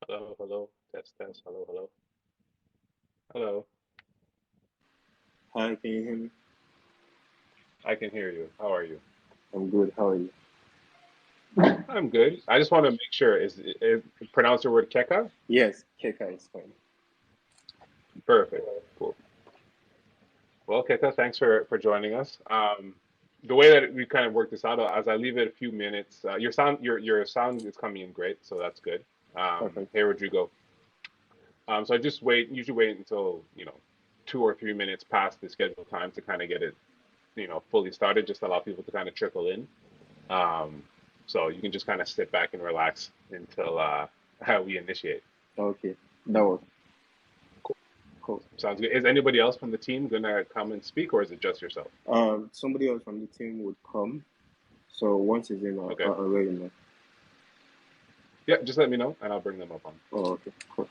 Hello, hello. Test, test. Hello, hello. Hello. Hi, can you hear me? I can hear you. How are you? I'm good. How are you? I'm good. I just want to make sure is pronounce your word Keka? Yes, Keka is fine. Perfect. Cool. Well, Keka, thanks for joining us. The way that we kind of work this out, as I leave it a few minutes, your sound is coming in great, so that's good. Perfect. Hey, Rodrigo. So I just usually wait until 2 or 3 minutes past the scheduled time to kind of get it fully started, just allow people to kind of trickle in. Um, so you can just kind of sit back and relax until we initiate. Okay, that was Cool. cool. Sounds good. Is anybody else from the team gonna come and speak, or is it just yourself? Somebody else from the team would come. So once it's in, Okay. I'll let you know. Yeah, just let me know and I'll bring them up on. Oh, okay, cool.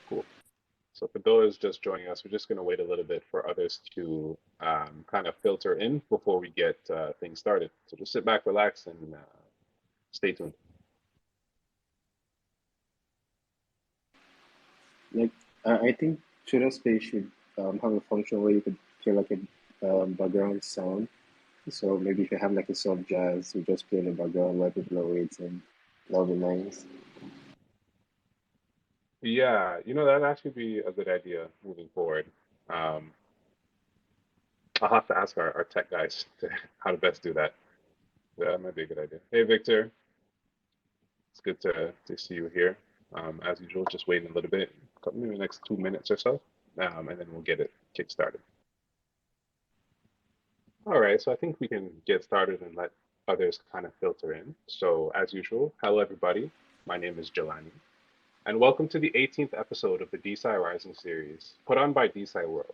Cool. So for those just joining us, we're just gonna wait a little bit for others to kind of filter in before we get things started. So just sit back, relax, and stay tuned. Like, I think Twitter Space should have a function where you could play like a background sound. So maybe if you have like a soft jazz, you just play in the background while people are waiting. That'll be nice. Yeah, that'd actually be a good idea moving forward. Um, I'll have to ask our tech guys how to best do that. Yeah, that might be a good idea. Hey, Victor, it's good to see you here. As usual, just waiting a little bit, maybe the next 2 minutes or so, and then we'll get it kick started. All right, so I think we can get started and let others kind of filter in. So, as usual, hello everybody. My name is Jelani, and welcome to the 18th episode of the DeSci Rising series, put on by DeSci World,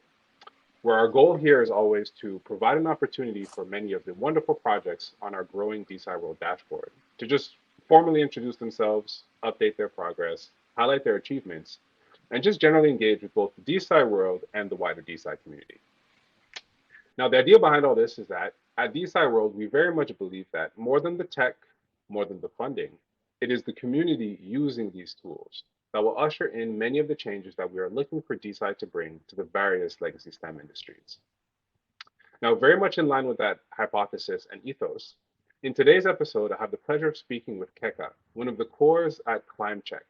where our goal here is always to provide an opportunity for many of the wonderful projects on our growing DeSci World dashboard to just formally introduce themselves, update their progress, highlight their achievements, and just generally engage with both the DeSci world and the wider DeSci community. Now, the idea behind all this is that at DeSci World, we very much believe that more than the tech, more than the funding, it is the community using these tools that will usher in many of the changes that we are looking for DeSci to bring to the various legacy STEM industries. Now, very much in line with that hypothesis and ethos, in today's episode, I have the pleasure of speaking with Keka, one of the cores at Climecheck,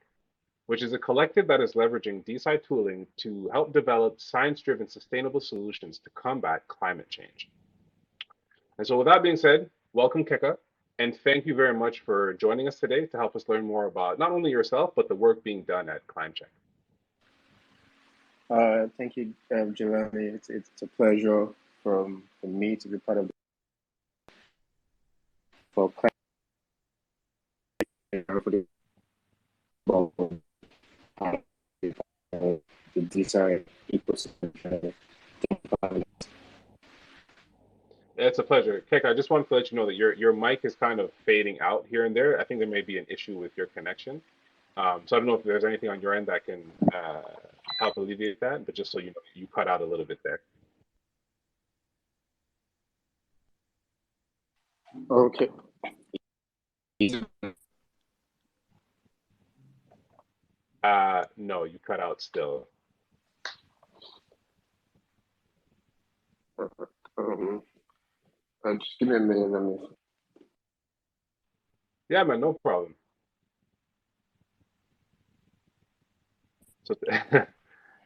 which is a collective that is leveraging DeSci tooling to help develop science-driven sustainable solutions to combat climate change. And so with that being said, welcome Keka, and thank you very much for joining us today to help us learn more about not only yourself, but the work being done at Climecheck. Thank you, Jelani. It's a pleasure for me to be part of for the the design ecosystem. It's a pleasure. Keka, I just wanted to let you know that your mic is kind of fading out here and there. I think there may be an issue with your connection. So I don't know if there's anything on your end that can help alleviate that, but just so you know, you cut out a little bit there. Okay. No, you cut out still. Um, just give me a minute. Let me. Yeah, man, no problem. So,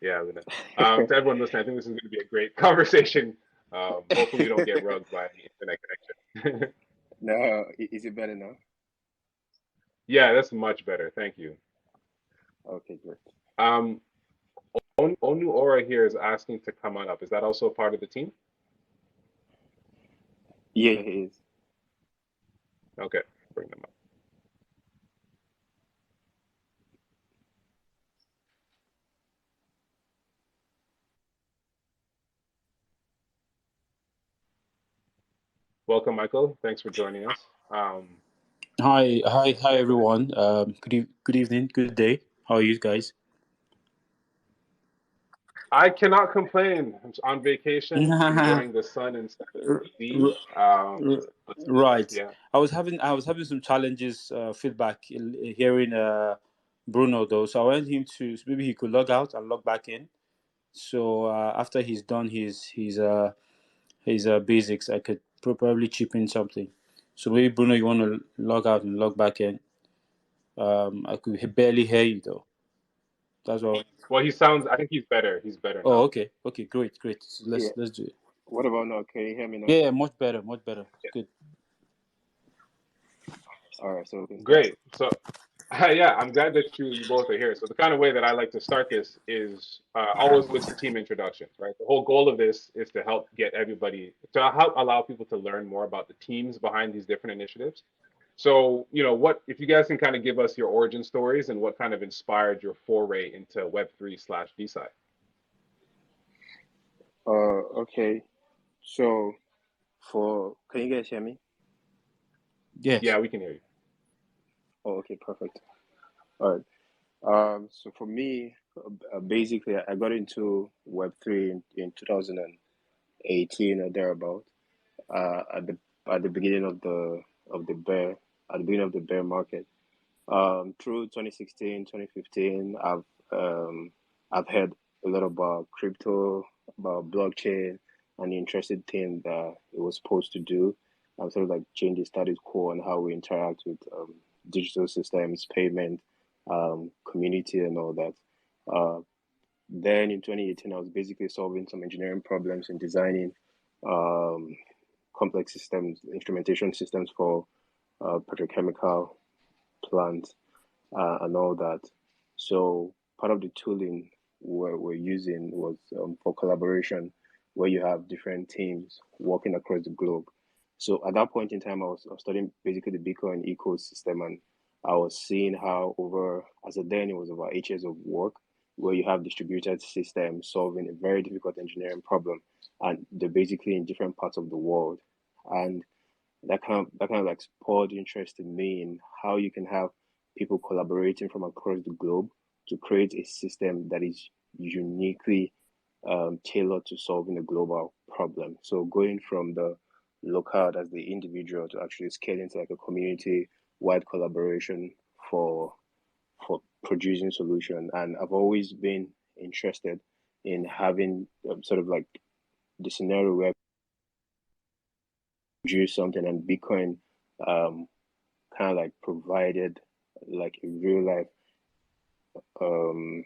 yeah, to everyone listening, I think this is going to be a great conversation. Hopefully, we don't get rugged by the internet connection. Now, is it better now? Yeah, that's much better. Thank you. Okay, great. Um, Onu Ora here is asking to come on up. Is that also part of the team? Yeah, it is. Okay, bring them up. Welcome, Michael. Thanks for joining us. Hi, everyone. Good evening, good day. How are you guys? I cannot complain. I'm on vacation, R- enjoying the sun in DC. r- right. Yeah. I was having some challenges, feedback, hearing Bruno though. So I want him to maybe he could log out and log back in. So after he's done his basics, I could probably chip in something. So maybe Bruno, you want to log out and log back in. I could barely hear you though. That's all. Well, he sounds. I think he's better. He's better Oh, now. okay, great. So Yeah. let's do it. What about now? Can you hear me now? Yeah, much better. Yeah. Good. All right, so we can start. Great. So, yeah, I'm glad that you both are here. So the kind of way that I like to start this is always with team introductions, right? The whole goal of this is to help get everybody to help allow people to learn more about the teams behind these different initiatives. So, what if you guys can kind of give us your origin stories and what kind of inspired your foray into Web3/DeSci? Okay. So can you guys hear me? Yes. Yeah, we can hear you. Oh, okay, perfect. All right. So for me, basically, I got into Web3 in 2018 or thereabout. At the beginning of the bear at the beginning of the bear market. Through 2016, 2015, I've heard a lot about crypto, about blockchain, and the interesting thing that it was supposed to do, and sort of like change the status quo on how we interact with digital systems, payment, community, and all that. Uh, then in 2018, I was basically solving some engineering problems and designing um, complex systems, instrumentation systems for petrochemical plants and all that. So part of the tooling we're using was for collaboration, where you have different teams working across the globe. So at that point in time, I was studying basically the Bitcoin ecosystem, and I was seeing how as of then, it was about 8 years of work, where you have distributed systems solving a very difficult engineering problem, and they're basically in different parts of the world. And that kind of like spurred interest in me in how you can have people collaborating from across the globe to create a system that is uniquely tailored to solving a global problem. So going from the local as the individual to actually scaling to like a community wide collaboration for producing solution. And I've always been interested in having sort of like the scenario where produce something and Bitcoin kind of like provided like a real life um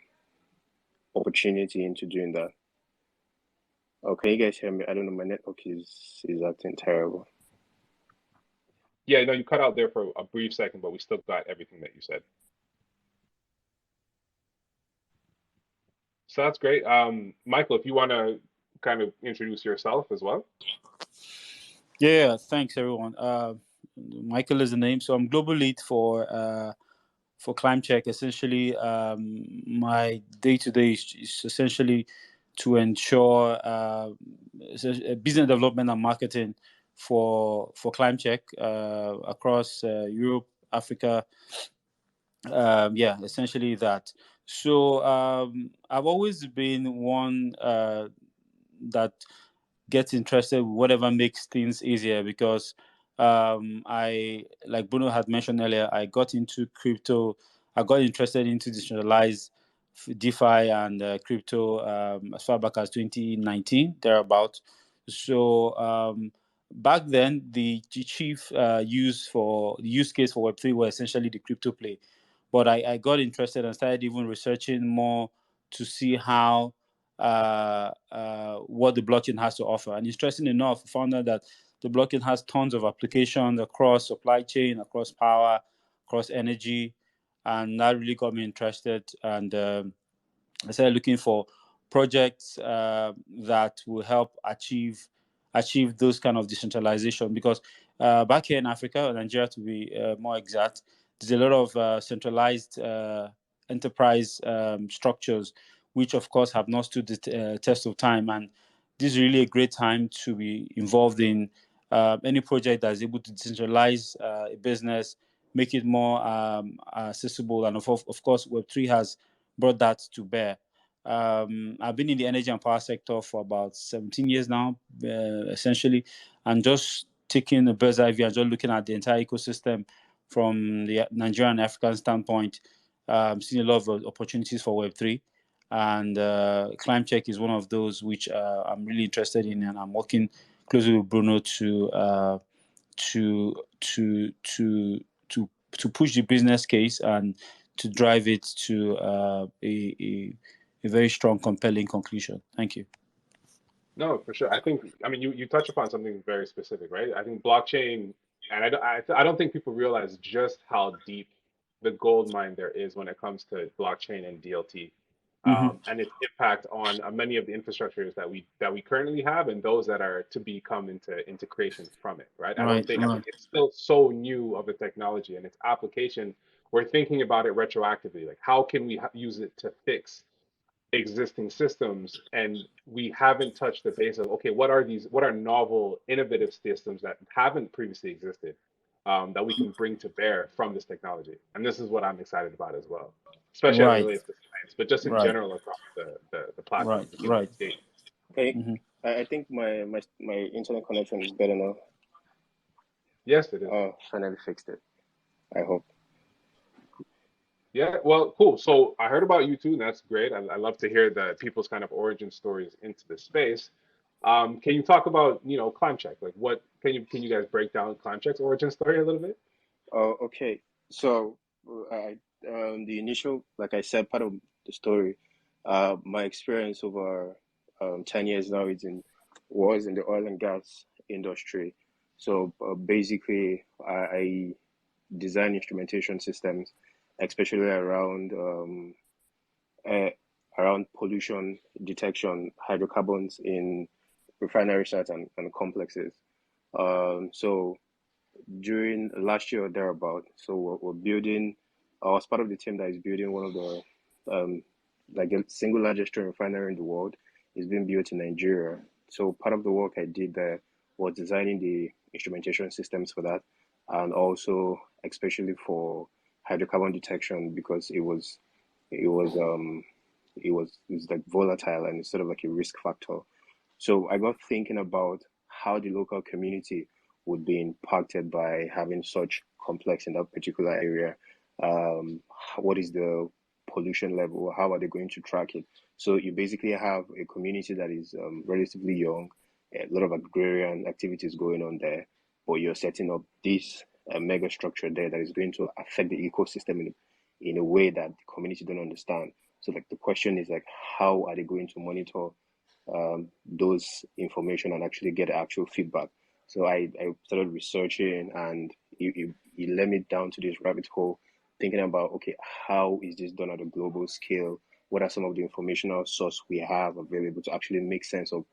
opportunity into doing that. Oh, can you guys hear me? I don't know, my network is acting terrible. Yeah, no, you cut out there for a brief second, but we still got everything that you said. So that's great. Michael, if you want to kind of introduce yourself as well. Yeah. Thanks, everyone. Michael is the name. So I'm global lead for Climecheck. Essentially, my day to day is essentially to ensure business development and marketing for Climecheck across Europe, Africa. Yeah, essentially that. So I've always been one that gets interested with whatever makes things easier because I, like Bruno had mentioned earlier, I got into crypto. I got interested into decentralized DeFi and crypto as far back as 2019 thereabout. So back then, the chief use case for Web3 was essentially the crypto play. But I got interested and started even researching more to see how what the blockchain has to offer. And interesting enough, I found out that the blockchain has tons of applications across supply chain, across power, across energy, and that really got me interested. And I started looking for projects that will help achieve those kind of decentralization because back here in Africa, or Nigeria to be more exact, there's a lot of centralized enterprise structures, which of course have not stood the test of time. And this is really a great time to be involved in any project that is able to decentralize a business, make it more accessible. And of course, Web3 has brought that to bear. I've been in the energy and power sector for about 17 years now, essentially, and just taking a bird's eye view and just looking at the entire ecosystem from the Nigerian and African standpoint. seeing a lot of opportunities for Web3, and Climecheck is one of those which I'm really interested in, and I'm working closely with Bruno to to to to push the business case and to drive it to a very strong, compelling conclusion. Thank you. No, for sure. I mean, you touch upon something very specific, right? I think blockchain, and I don't think people realize just how deep the gold mine there is when it comes to blockchain and DLT, Mm-hmm. and its impact on many of the infrastructures that we currently have and those that are to become into creation from it, right? Right, I right, think it's still so new of a technology and its application. We're thinking about it retroactively, like how can we use it to fix existing systems, and we haven't touched the base of, okay, what are novel innovative systems that haven't previously existed, that we can bring to bear from this technology. And this is what I'm excited about as well, especially as it right, relates to science, but just in right, general across the right, platform, the human right. state. Hey, Mm-hmm. I think my internet connection is better now. Yes, it is. Oh, finally fixed it. I hope. Yeah, well, cool. So I heard about you too, and that's great. I love to hear the people's kind of origin stories into the space. Can you talk about, Climecheck? Like, what can you guys break down Climecheck's origin story a little bit? Oh, okay. So, the initial, like I said, part of the story, my experience over 10 years now was in the oil and gas industry. So, basically, I design instrumentation systems, especially uh, around pollution detection, hydrocarbons in refinery sites and complexes. So during last year or thereabout. So we're building. I was part of the team that is building one of the like the single largest oil refinery in the world. Is being built in Nigeria. So part of the work I did there was designing the instrumentation systems for that, and also especially for hydrocarbon detection because it was it's like volatile and it's sort of like a risk factor. So I got thinking about how the local community would be impacted by having such complex in that particular area. What is the pollution level? How are they going to track it? So you basically have a community that is relatively young, a lot of agrarian activities going on there, but you're setting up this mega structure there that is going to affect the ecosystem in a way that the community don't understand. So like the question is like, how are they going to monitor those information and actually get actual feedback. So I started researching and it led me down to this rabbit hole, thinking about, okay, how is this done at a global scale? What are some of the informational source we have available to actually make sense of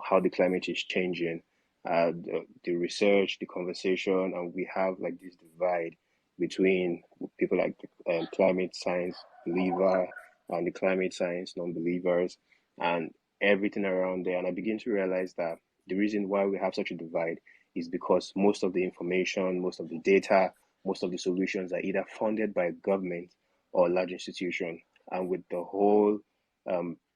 how the climate is changing? The research, the conversation, and we have like this divide between people like the climate science believer and the climate science non-believers. And everything around there. And I begin to realize that the reason why we have such a divide is because most of the information, most of the data, most of the solutions are either funded by government or large institution. And with the whole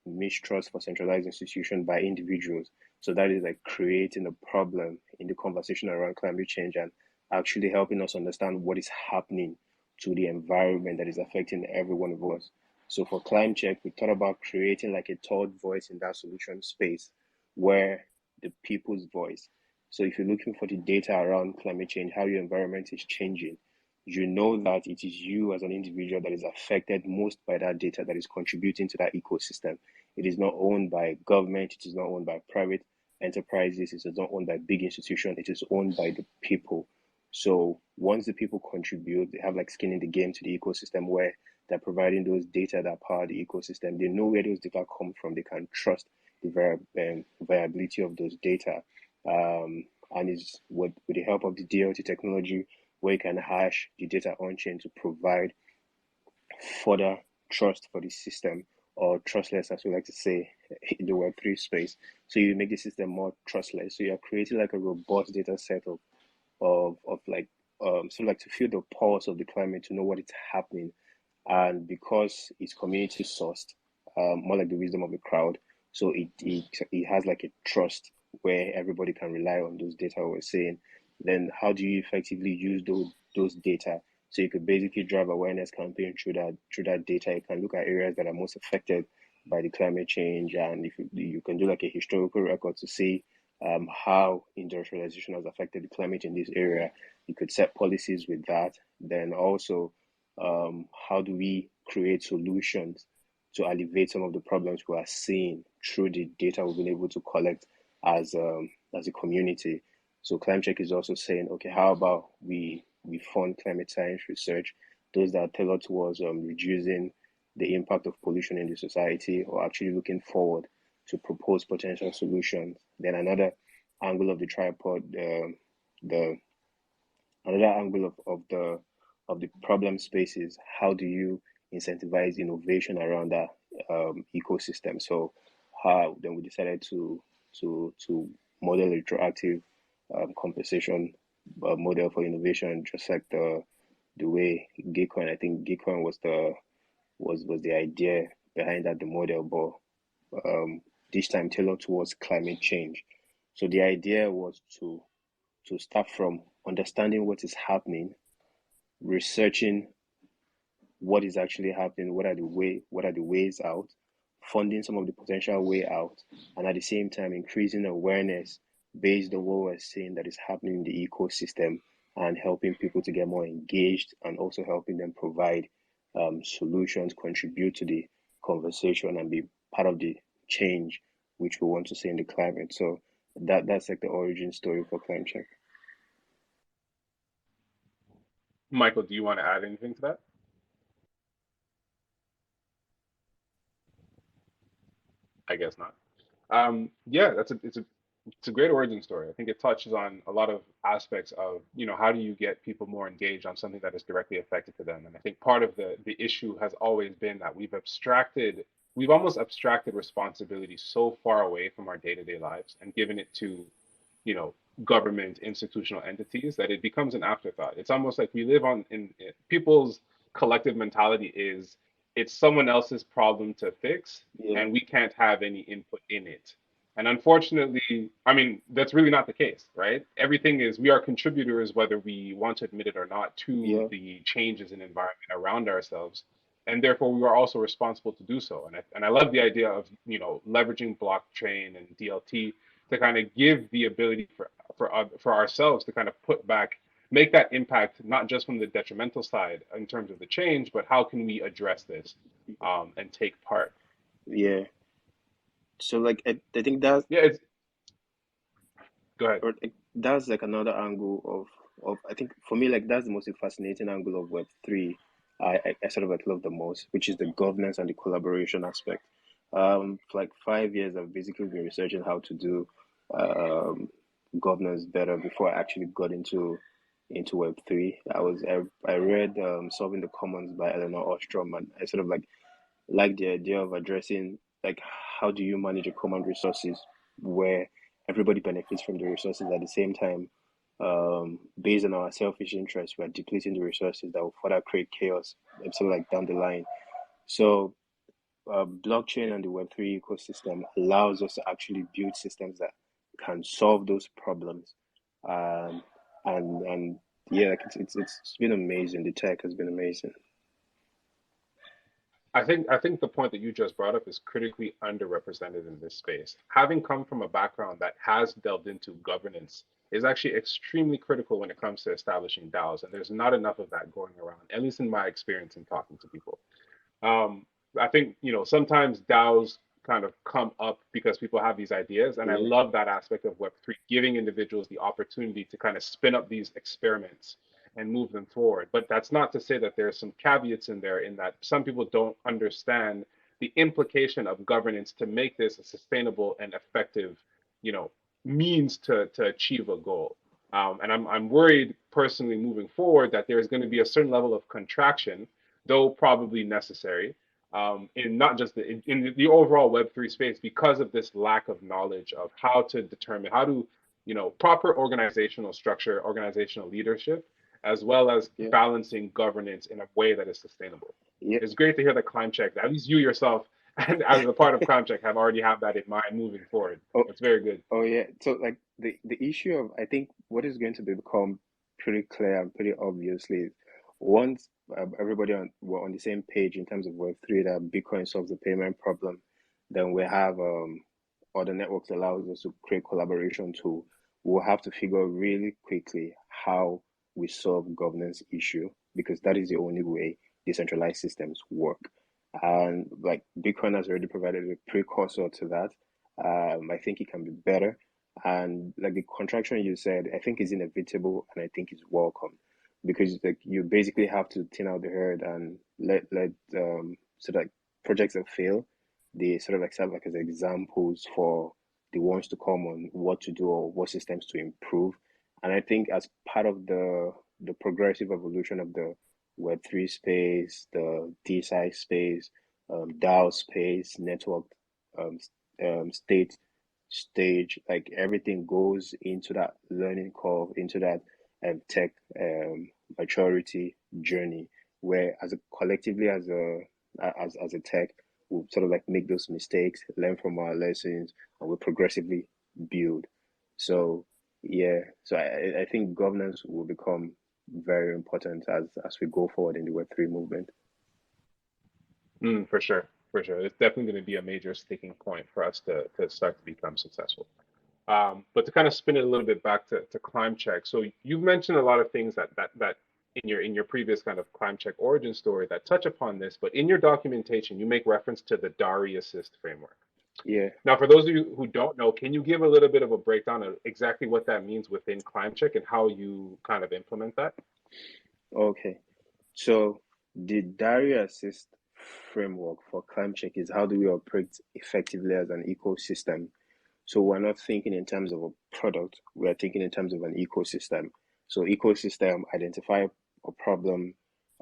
mistrust for centralized institution by individuals, so that is like creating a problem in the conversation around climate change and actually helping us understand what is happening to the environment that is affecting every one of us. So for Climecheck, we thought about creating like a third voice in that solution space where the people's voice. So if you're looking for the data around climate change, how your environment is changing, you know that it is you as an individual that is affected most by that data that is contributing to that ecosystem. It is not owned by government, it is not owned by private enterprises, it is not owned by big institutions, it is owned by the people. So once the people contribute, they have like skin in the game to the ecosystem where they're providing those data that power the ecosystem. They know where those data come from. They can trust the viability of those data. And it's with the help of the DLT technology, where you can hash the data on chain to provide further trust for the system, or trustless, as we like to say in the Web3 space. So you make the system more trustless. So you're creating like a robust data set of like sort of like to feel the pulse of the climate, to know what is happening. And because it's community sourced, more like the wisdom of the crowd, so it has like a trust where everybody can rely on those data we're saying. Then how do you effectively use those data So you could basically drive awareness campaign through that data. You can look at areas that are most affected by the climate change, and if you can do like a historical record to see how industrialization has affected the climate in this area. You could set policies with that. Then also, how do we create solutions to alleviate some of the problems we are seeing through the data we've been able to collect as a community. So Climecheck is also saying, okay, how about we fund climate science research, those that are tailored towards reducing the impact of pollution in the society, or actually looking forward to propose potential solutions. Then angle of the tripod, the another angle of the problem space is how do you incentivize innovation around that ecosystem? So how then we decided to model a retroactive compensation model for innovation, just like the way Gitcoin. I think Gitcoin was the idea behind that the model, but this time tailored towards climate change. So the idea was to start from understanding what is happening, researching what is actually happening, what are the ways out, funding some of the potential way out, and at the same time increasing awareness based on what we're seeing that is happening in the ecosystem and helping people to get more engaged and also helping them provide solutions, contribute to the conversation and be part of the change which we want to see in the climate. So that's like the origin story for climate check. Michael, do you want to add anything to that? I guess not. Yeah, it's a great origin story. I think it touches on a lot of aspects of, how do you get people more engaged on something that is directly affected to them. And I think part of the issue has always been that we've almost abstracted responsibility so far away from our day-to-day lives and given it to, you know, government institutional entities that it becomes an afterthought. It's almost like we live in people's collective mentality is it's someone else's problem to fix Yeah, and we can't have any input in it. And unfortunately, I mean, that's really not the case, right? Everything is we are contributors, whether we want to admit it or not, to yeah, the changes in environment around ourselves. And therefore, we are also responsible to do so. And I love the idea of, leveraging blockchain and DLT to kind of give the ability for ourselves to kind of put back, make that impact, not just from the detrimental side in terms of the change, but how can we address this and take part. yeah. So like I think that's Yeah, it's go ahead. or like, that's like another angle of I think for me like that's the most fascinating angle of Web3. I sort of like love the most, which is the governance and the collaboration aspect. For like 5 years, I've basically been researching how to do um, governance better before I actually got into Web3. I read Solving the Commons by Eleanor Ostrom, and I sort of like the idea of addressing like how do you manage a common resources where everybody benefits from the resources at the same time. Based on our selfish interests, we're depleting the resources that will further create chaos, sort of like down the line. So, blockchain and the Web3 ecosystem allows us to actually build systems that can solve those problems. Um, and yeah, like it's been amazing. The tech has been amazing. I think the point that you just brought up is critically underrepresented in this space. Having come from a background that has delved into governance is actually extremely critical when it comes to establishing DAOs, and there's not enough of that going around, at least in my experience in talking to people. Um, I think, sometimes DAOs kind of come up because people have these ideas, and I Yeah, love that aspect of Web3, giving individuals the opportunity to kind of spin up these experiments and move them forward. But that's not to say that there's some caveats in there, in that some people don't understand the implication of governance to make this a sustainable and effective, you know, means to achieve a goal. And I'm worried personally moving forward that there's going to be a certain level of contraction, though probably necessary, in not just in the overall Web3 space because of this lack of knowledge of how to determine how to, proper organizational structure, organizational leadership, as well as yeah, balancing governance in a way that is sustainable. yeah. It's great to hear that Climecheck, at least you yourself, and as a part of Climecheck, have already have that in mind moving forward. Oh, It's very good. oh yeah. So like the issue of I think what is going to become pretty clear and pretty obviously once everybody we're on the same page in terms of Web3 that Bitcoin solves the payment problem, then we have other networks allows us to create collaboration tool. We'll have to figure out really quickly how we solve governance issue because that is the only way decentralized systems work. And like Bitcoin has already provided a precursor to that. I think it can be better. And like the contraction you said, I think is inevitable and I think is welcome because like you basically have to thin out the herd and let so that projects that fail, they sort of like serve like as examples for the ones to come on what to do or what systems to improve. And I think as part of the progressive evolution of the Web3 space, the DeSci space, DAO space, network state stage, like everything goes into that learning curve, into that tech maturity journey, where as a collectively as a tech, we'll sort of like make those mistakes, learn from our lessons, and we'll progressively build. So yeah, so I think governance will become very important as we go forward in the Web3 movement. For sure, for sure. It's definitely going to be a major sticking point for us to start to become successful. But to kind of spin it a little bit back to Climecheck. So you've mentioned a lot of things that in your previous kind of Climecheck origin story that touch upon this, but in your documentation, you make reference to the DARI assist framework. Yeah. Now, for those of you who don't know, can you give a little bit of a breakdown of exactly what that means within Climecheck and how you kind of implement that? Okay. So the DARI assist framework for Climecheck is how do we operate effectively as an ecosystem. So we're not thinking in terms of a product, we're thinking in terms of an ecosystem. So ecosystem, identify a problem,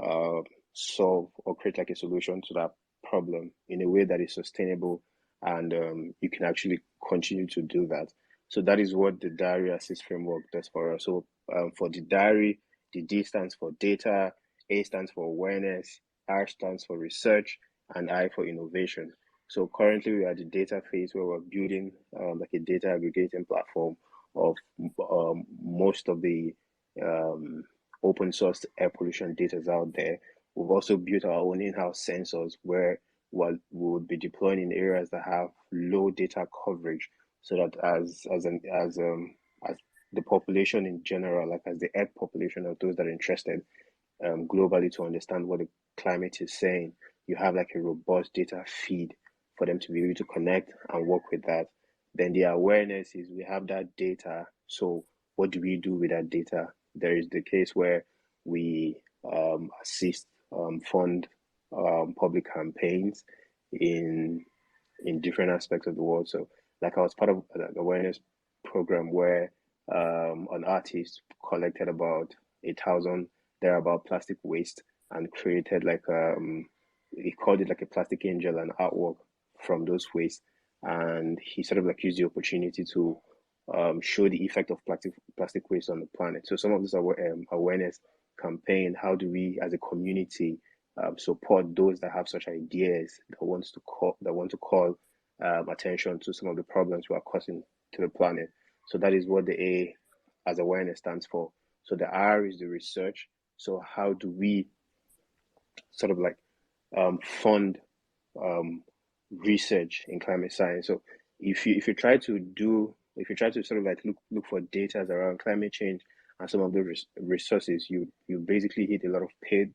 uh, solve or create like a solution to that problem in a way that is sustainable and you can actually continue to do that. So that is what the diary assist framework does for us. So for the diary, the D stands for data, A stands for awareness, R stands for research, and I for innovation. So currently we are at the data phase where we're building like a data aggregating platform of most of the um, open source air pollution data out there. We've also built our own in-house sensors where we would be deploying in areas that have low data coverage, so that as the population in general, like as the air population of those that are interested globally to understand what the climate is saying, you have like a robust data feed for them to be able to connect and work with that. Then the awareness is we have that data. So what do we do with that data? There is the case where we assist, fund public campaigns in different aspects of the world. So, like I was part of an awareness program where an artist collected about 8,000 thereabout plastic waste and created like he called it like a plastic angel and artwork from those waste, and he sort of like used the opportunity to show the effect of plastic waste on the planet. So some of this awareness campaign, how do we as a community support those that have such ideas that want to call attention to some of the problems we are causing to the planet. So that is what the A as awareness stands for. So the R is the research. So how do we sort of like fund um, research in climate science? So if you try to sort of like look for data around climate change and some of the resources, you basically hit a lot of paid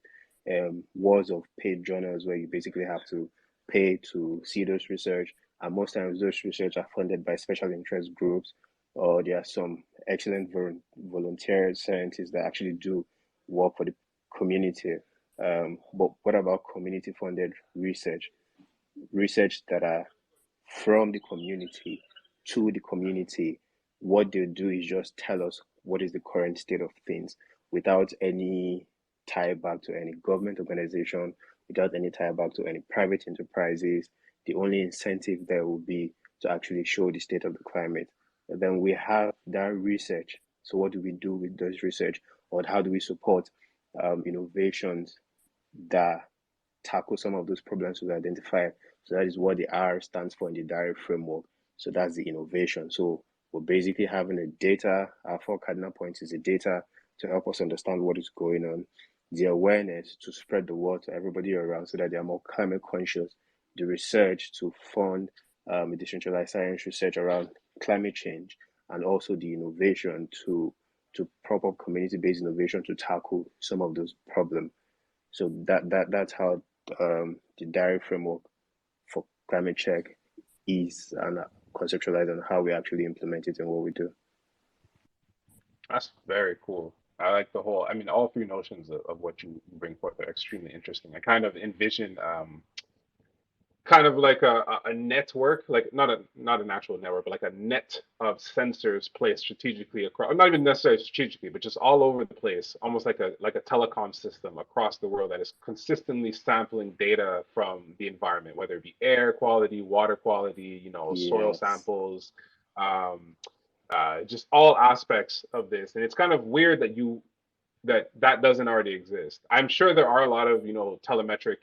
walls of paid journals where you basically have to pay to see those research, and most times those research are funded by special interest groups, or there are some excellent volunteer scientists that actually do work for the community. But what about community funded research? Research that are from the community to the community. What they do is just tell us what is the current state of things without any tie back to any government organization, without any tie back to any private enterprises. The only incentive there will be to actually show the state of the climate. And then we have that research. So what do we do with those research, or how do we support innovations that tackle some of those problems we identify? So that is what the R stands for in the DIRE framework. So that's the innovation. So we're basically having a data, our four cardinal points is the data to help us understand what is going on. the awareness to spread the word to everybody around so that they are more climate conscious, the research to fund decentralized science research around climate change, and also the innovation to prop up community-based innovation to tackle some of those problems. So that's how the diary framework for climate check is and conceptualized and how we actually implement it in what we do. That's very cool. I like the whole, I mean, all three notions of what you bring forth are extremely interesting. I kind of envision kind of like a network, like not an actual network, but like a net of sensors placed strategically across, not even necessarily strategically, but just all over the place, almost like a telecom system across the world that is consistently sampling data from the environment, whether it be air quality, water quality, soil Yes. samples, um, just all aspects of this. And it's kind of weird that that doesn't already exist. I'm sure there are a lot of telemetric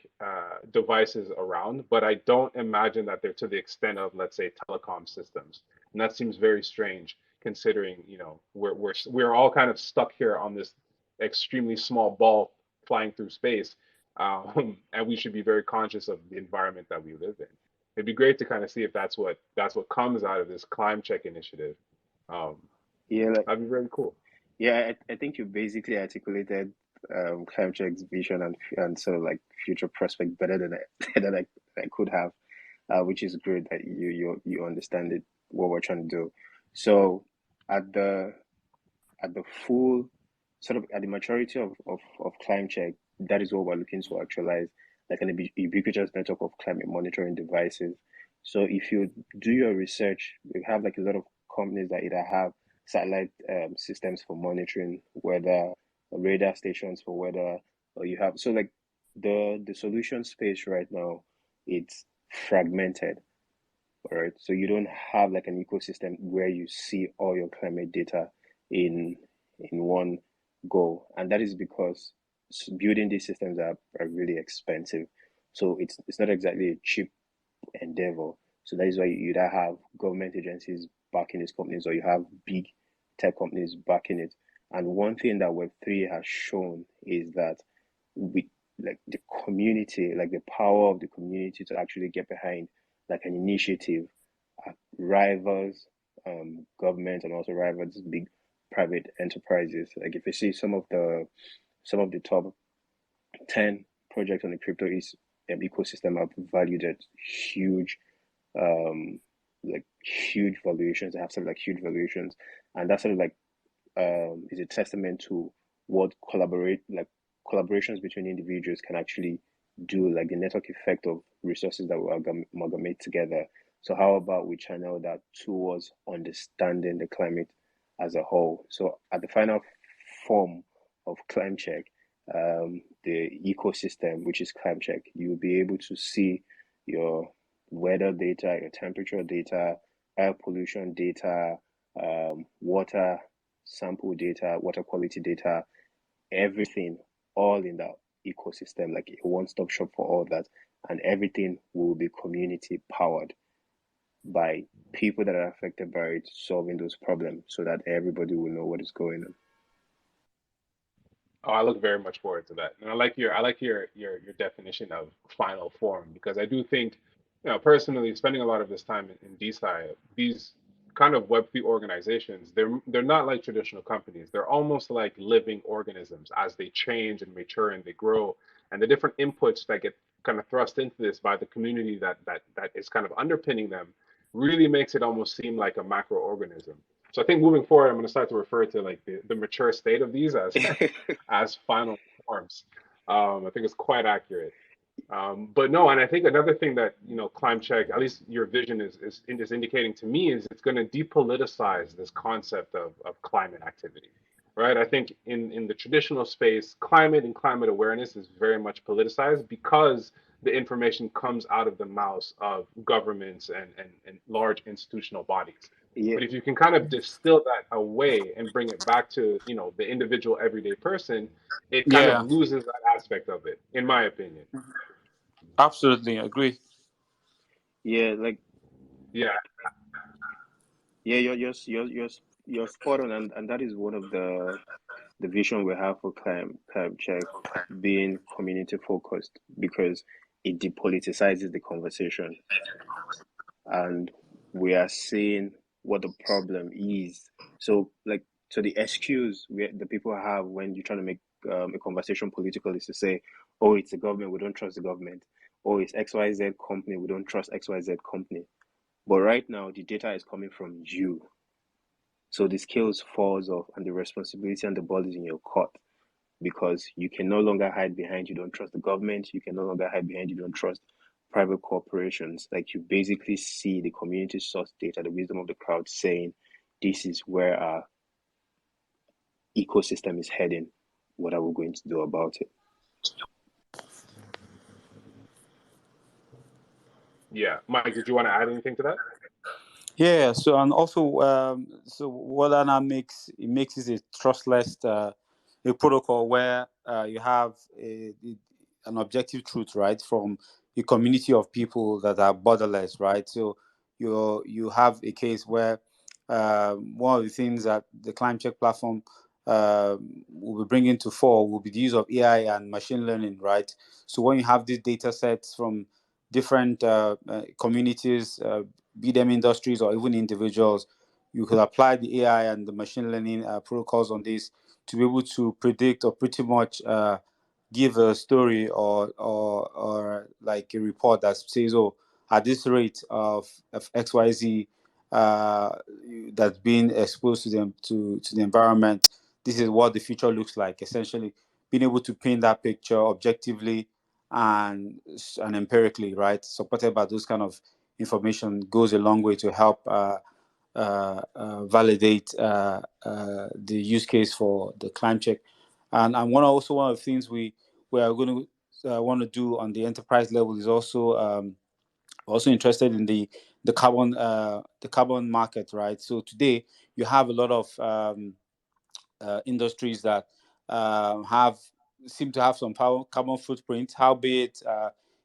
devices around, but I don't imagine that they're to the extent of, let's say, telecom systems. And that seems very strange considering we're all kind of stuck here on this extremely small ball flying through space, and we should be very conscious of the environment that we live in. It'd be great to kind of see if that's what comes out of this climate check initiative. Um, Yeah, like that'd be very cool. yeah, I think you basically articulated Climecheck's vision and sort of like future prospect better than I could have, which is great that you understand it what we're trying to do. So at the full sort of at the maturity of Climecheck, that is what we're looking to actualize, like an ubiquitous network of climate monitoring devices. So if you do your research, we have like a lot of companies that either have satellite systems for monitoring weather, or radar stations for weather, or you have so like the solution space right now, it's fragmented, all right? So you don't have like an ecosystem where you see all your climate data in in one go, and that is because building these systems are really expensive. So it's not exactly a cheap endeavor. So that is why you either have government agencies backing these companies or you have big tech companies backing it. And one thing that Web3 has shown is that we like the community, like the power of the community to actually get behind like an initiative rivals government and also rivals big private enterprises. Like if you see some of the top 10 projects on the ecosystem are valued at huge um like huge valuations. They have sort of like huge valuations, and that's sort of like is a testament to what collaborations between individuals can actually do, like the network effect of resources that will amalgamate together. So how about we channel that towards understanding the climate as a whole? So at the final form of climate check, the ecosystem, which is climate check, you'll be able to see your weather data, your temperature data, air pollution data, water sample data, water quality data, everything all in that ecosystem, like a one-stop shop for all that. And everything will be community powered by people that are affected by it solving those problems so that everybody will know what is going on. Oh, I look very much forward to that. And I like your definition of final form because I do think, personally, spending a lot of this time in DeSci, these kind of Web3 organizations, they're not like traditional companies. They're almost like living organisms as they change and mature and they grow. And the different inputs that get kind of thrust into this by the community that is kind of underpinning them really makes it almost seem like a macroorganism. So I think moving forward, I'm going to start to refer to like the mature state of these as as final forms. I think it's quite accurate. But no, and I think another thing that Climb Check, at least your vision is indicating to me, is it's going to depoliticize this concept of climate activity, right? I think in the traditional space, climate and climate awareness is very much politicized because the information comes out of the mouths of governments and large institutional bodies. Yeah, But if you can kind of distill that away and bring it back to the individual everyday person, it kind of Yeah, loses that aspect of it, in my opinion. absolutely agree. yeah, like Yeah, yeah, you're spot on, and that is one of the vision we have for Climecheck being community focused, because it depoliticizes the conversation, and we are seeing what the problem is. So the excuse the people have when you're trying to make a conversation political is to say, oh, it's the government, we don't trust the government. Oh, it's XYZ company, we don't trust XYZ company. But right now, the data is coming from you. So the scales falls off, and the responsibility and the ball is in your court, because you can no longer hide behind you don't trust the government. You can no longer hide behind you don't trust private corporations. Like, you basically see the community source data, the wisdom of the crowd saying, this is where our ecosystem is heading. What are we going to do about it? Yeah, Mike, did you want to add anything to that? Yeah. So and also, so what that now makes is a trustless a protocol where you have an objective truth, right, from a community of people that are borderless, right? So you have a case where one of the things that the Climecheck platform will be bringing to fore will be the use of AI and machine learning, right? So when you have these data sets from different communities, be them industries or even individuals, you could apply the AI and the machine learning protocols on this to be able to predict or pretty much give a story or like a report that says, oh, at this rate of XYZ that's being exposed to them to the environment, this is what the future looks like. Essentially, being able to paint that picture objectively and empirically, right, supported by those kind of information, goes a long way to help validate the use case for the Climecheck. And one of the things we are going to want to do on the enterprise level is also interested in the carbon market, right? So today you have a lot of industries that have seem to have some carbon footprint, howbeit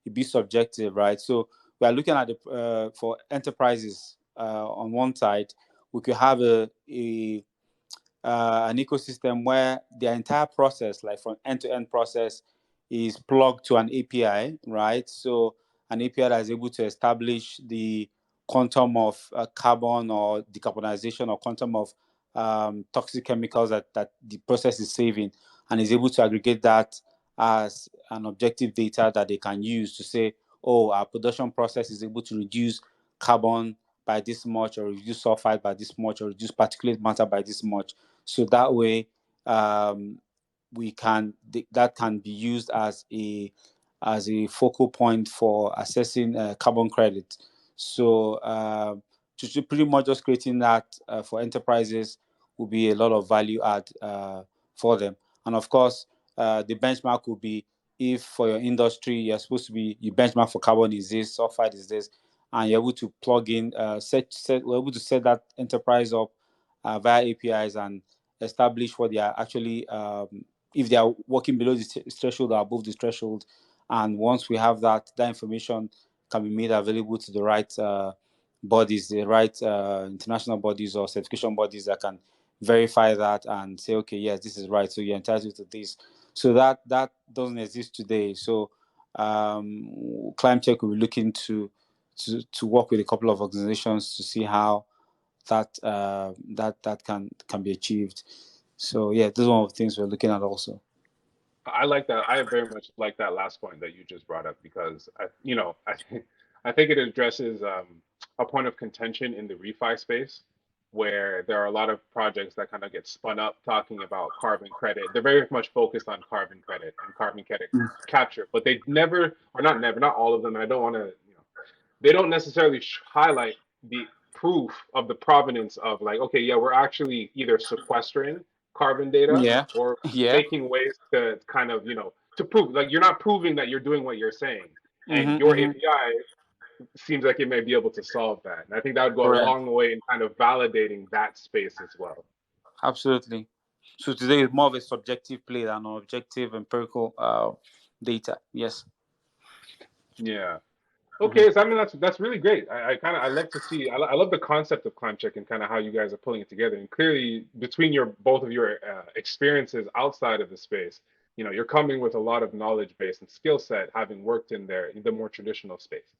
it be subjective, right? So we are looking at the for enterprises on one side, we could have a an ecosystem where the entire process, like from end to end process, is plugged to an API, right? So an API that is able to establish the quantum of carbon or decarbonization or quantum of toxic chemicals that the process is saving, and is able to aggregate that as an objective data that they can use to say, oh, our production process is able to reduce carbon by this much, or reduce sulfide by this much, or reduce particulate matter by this much. So that way, that can be used as a focal point for assessing carbon credit. So to pretty much just creating that for enterprises will be a lot of value add for them. And of course, the benchmark will be, if for your industry you're supposed to be, you benchmark for carbon is this, sulfide is this, and you're able to plug in, we're able to set that enterprise up via APIs and establish what they are actually, if they are working below the threshold or above the threshold. And once we have that information can be made available to the right bodies, the right international bodies or certification bodies that can verify that and say, okay, yes, this is right, so you're entitled to this. So that doesn't exist today. So Climecheck will be looking to work with a couple of organizations to see how that can be achieved. So yeah, this is one of the things we're looking at also. I like that. I very much like that last point that you just brought up, because I think it addresses a point of contention in the refi space, where there are a lot of projects that kind of get spun up talking about carbon credit. They're very much focused on carbon credit and carbon credit capture, but they never, or not never, not all of them. And I don't want to, they don't necessarily highlight the proof of the provenance of, like, okay, yeah, we're actually either sequestering carbon data Yeah, or yeah. making ways to kind of, to prove, like, you're not proving that you're doing what you're saying. And your API seems like it may be able to solve that. And I think that would go a Correct. long way in kind of validating that space as well. Absolutely. So today is more of a subjective play than objective empirical data. Yes. Yeah. Okay, so I mean that's really great. I kind of I love to see. I love the concept of Climecheck and kind of how you guys are pulling it together. And clearly, between your both of your experiences outside of the space, you're coming with a lot of knowledge base and skill set, having worked in the more traditional space.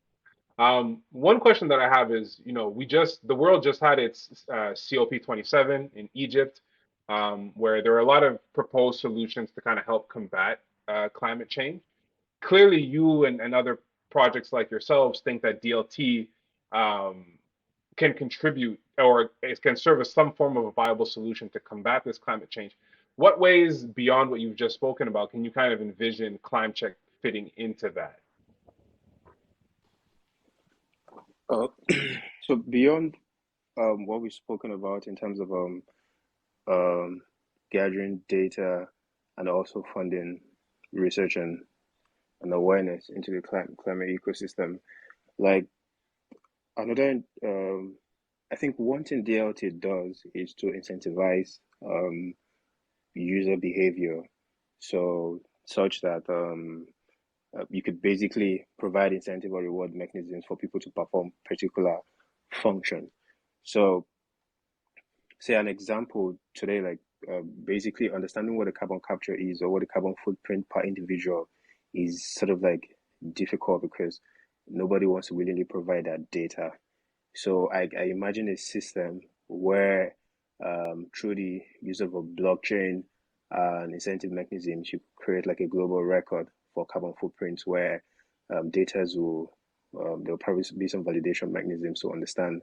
One question that I have is, the world just had its COP27 in Egypt, where there are a lot of proposed solutions to kind of help combat climate change. Clearly you and other projects like yourselves think that DLT um, can contribute or it can serve as some form of a viable solution to combat this climate change. What ways beyond what you've just spoken about can you kind of envision Climecheck fitting into that? Uh, so beyond what we've spoken about in terms of um, gathering data and also funding research and awareness into the climate ecosystem, like another, I think one thing DLT does is to incentivize user behavior, so such that you could basically provide incentive or reward mechanisms for people to perform particular function. So, say an example today, like basically understanding what a carbon capture is or what the carbon footprint per individual is sort of like difficult because nobody wants to willingly provide that data. So I imagine a system where through the use of a blockchain and incentive mechanisms, you create like a global record for carbon footprints where data will there'll probably be some validation mechanisms to understand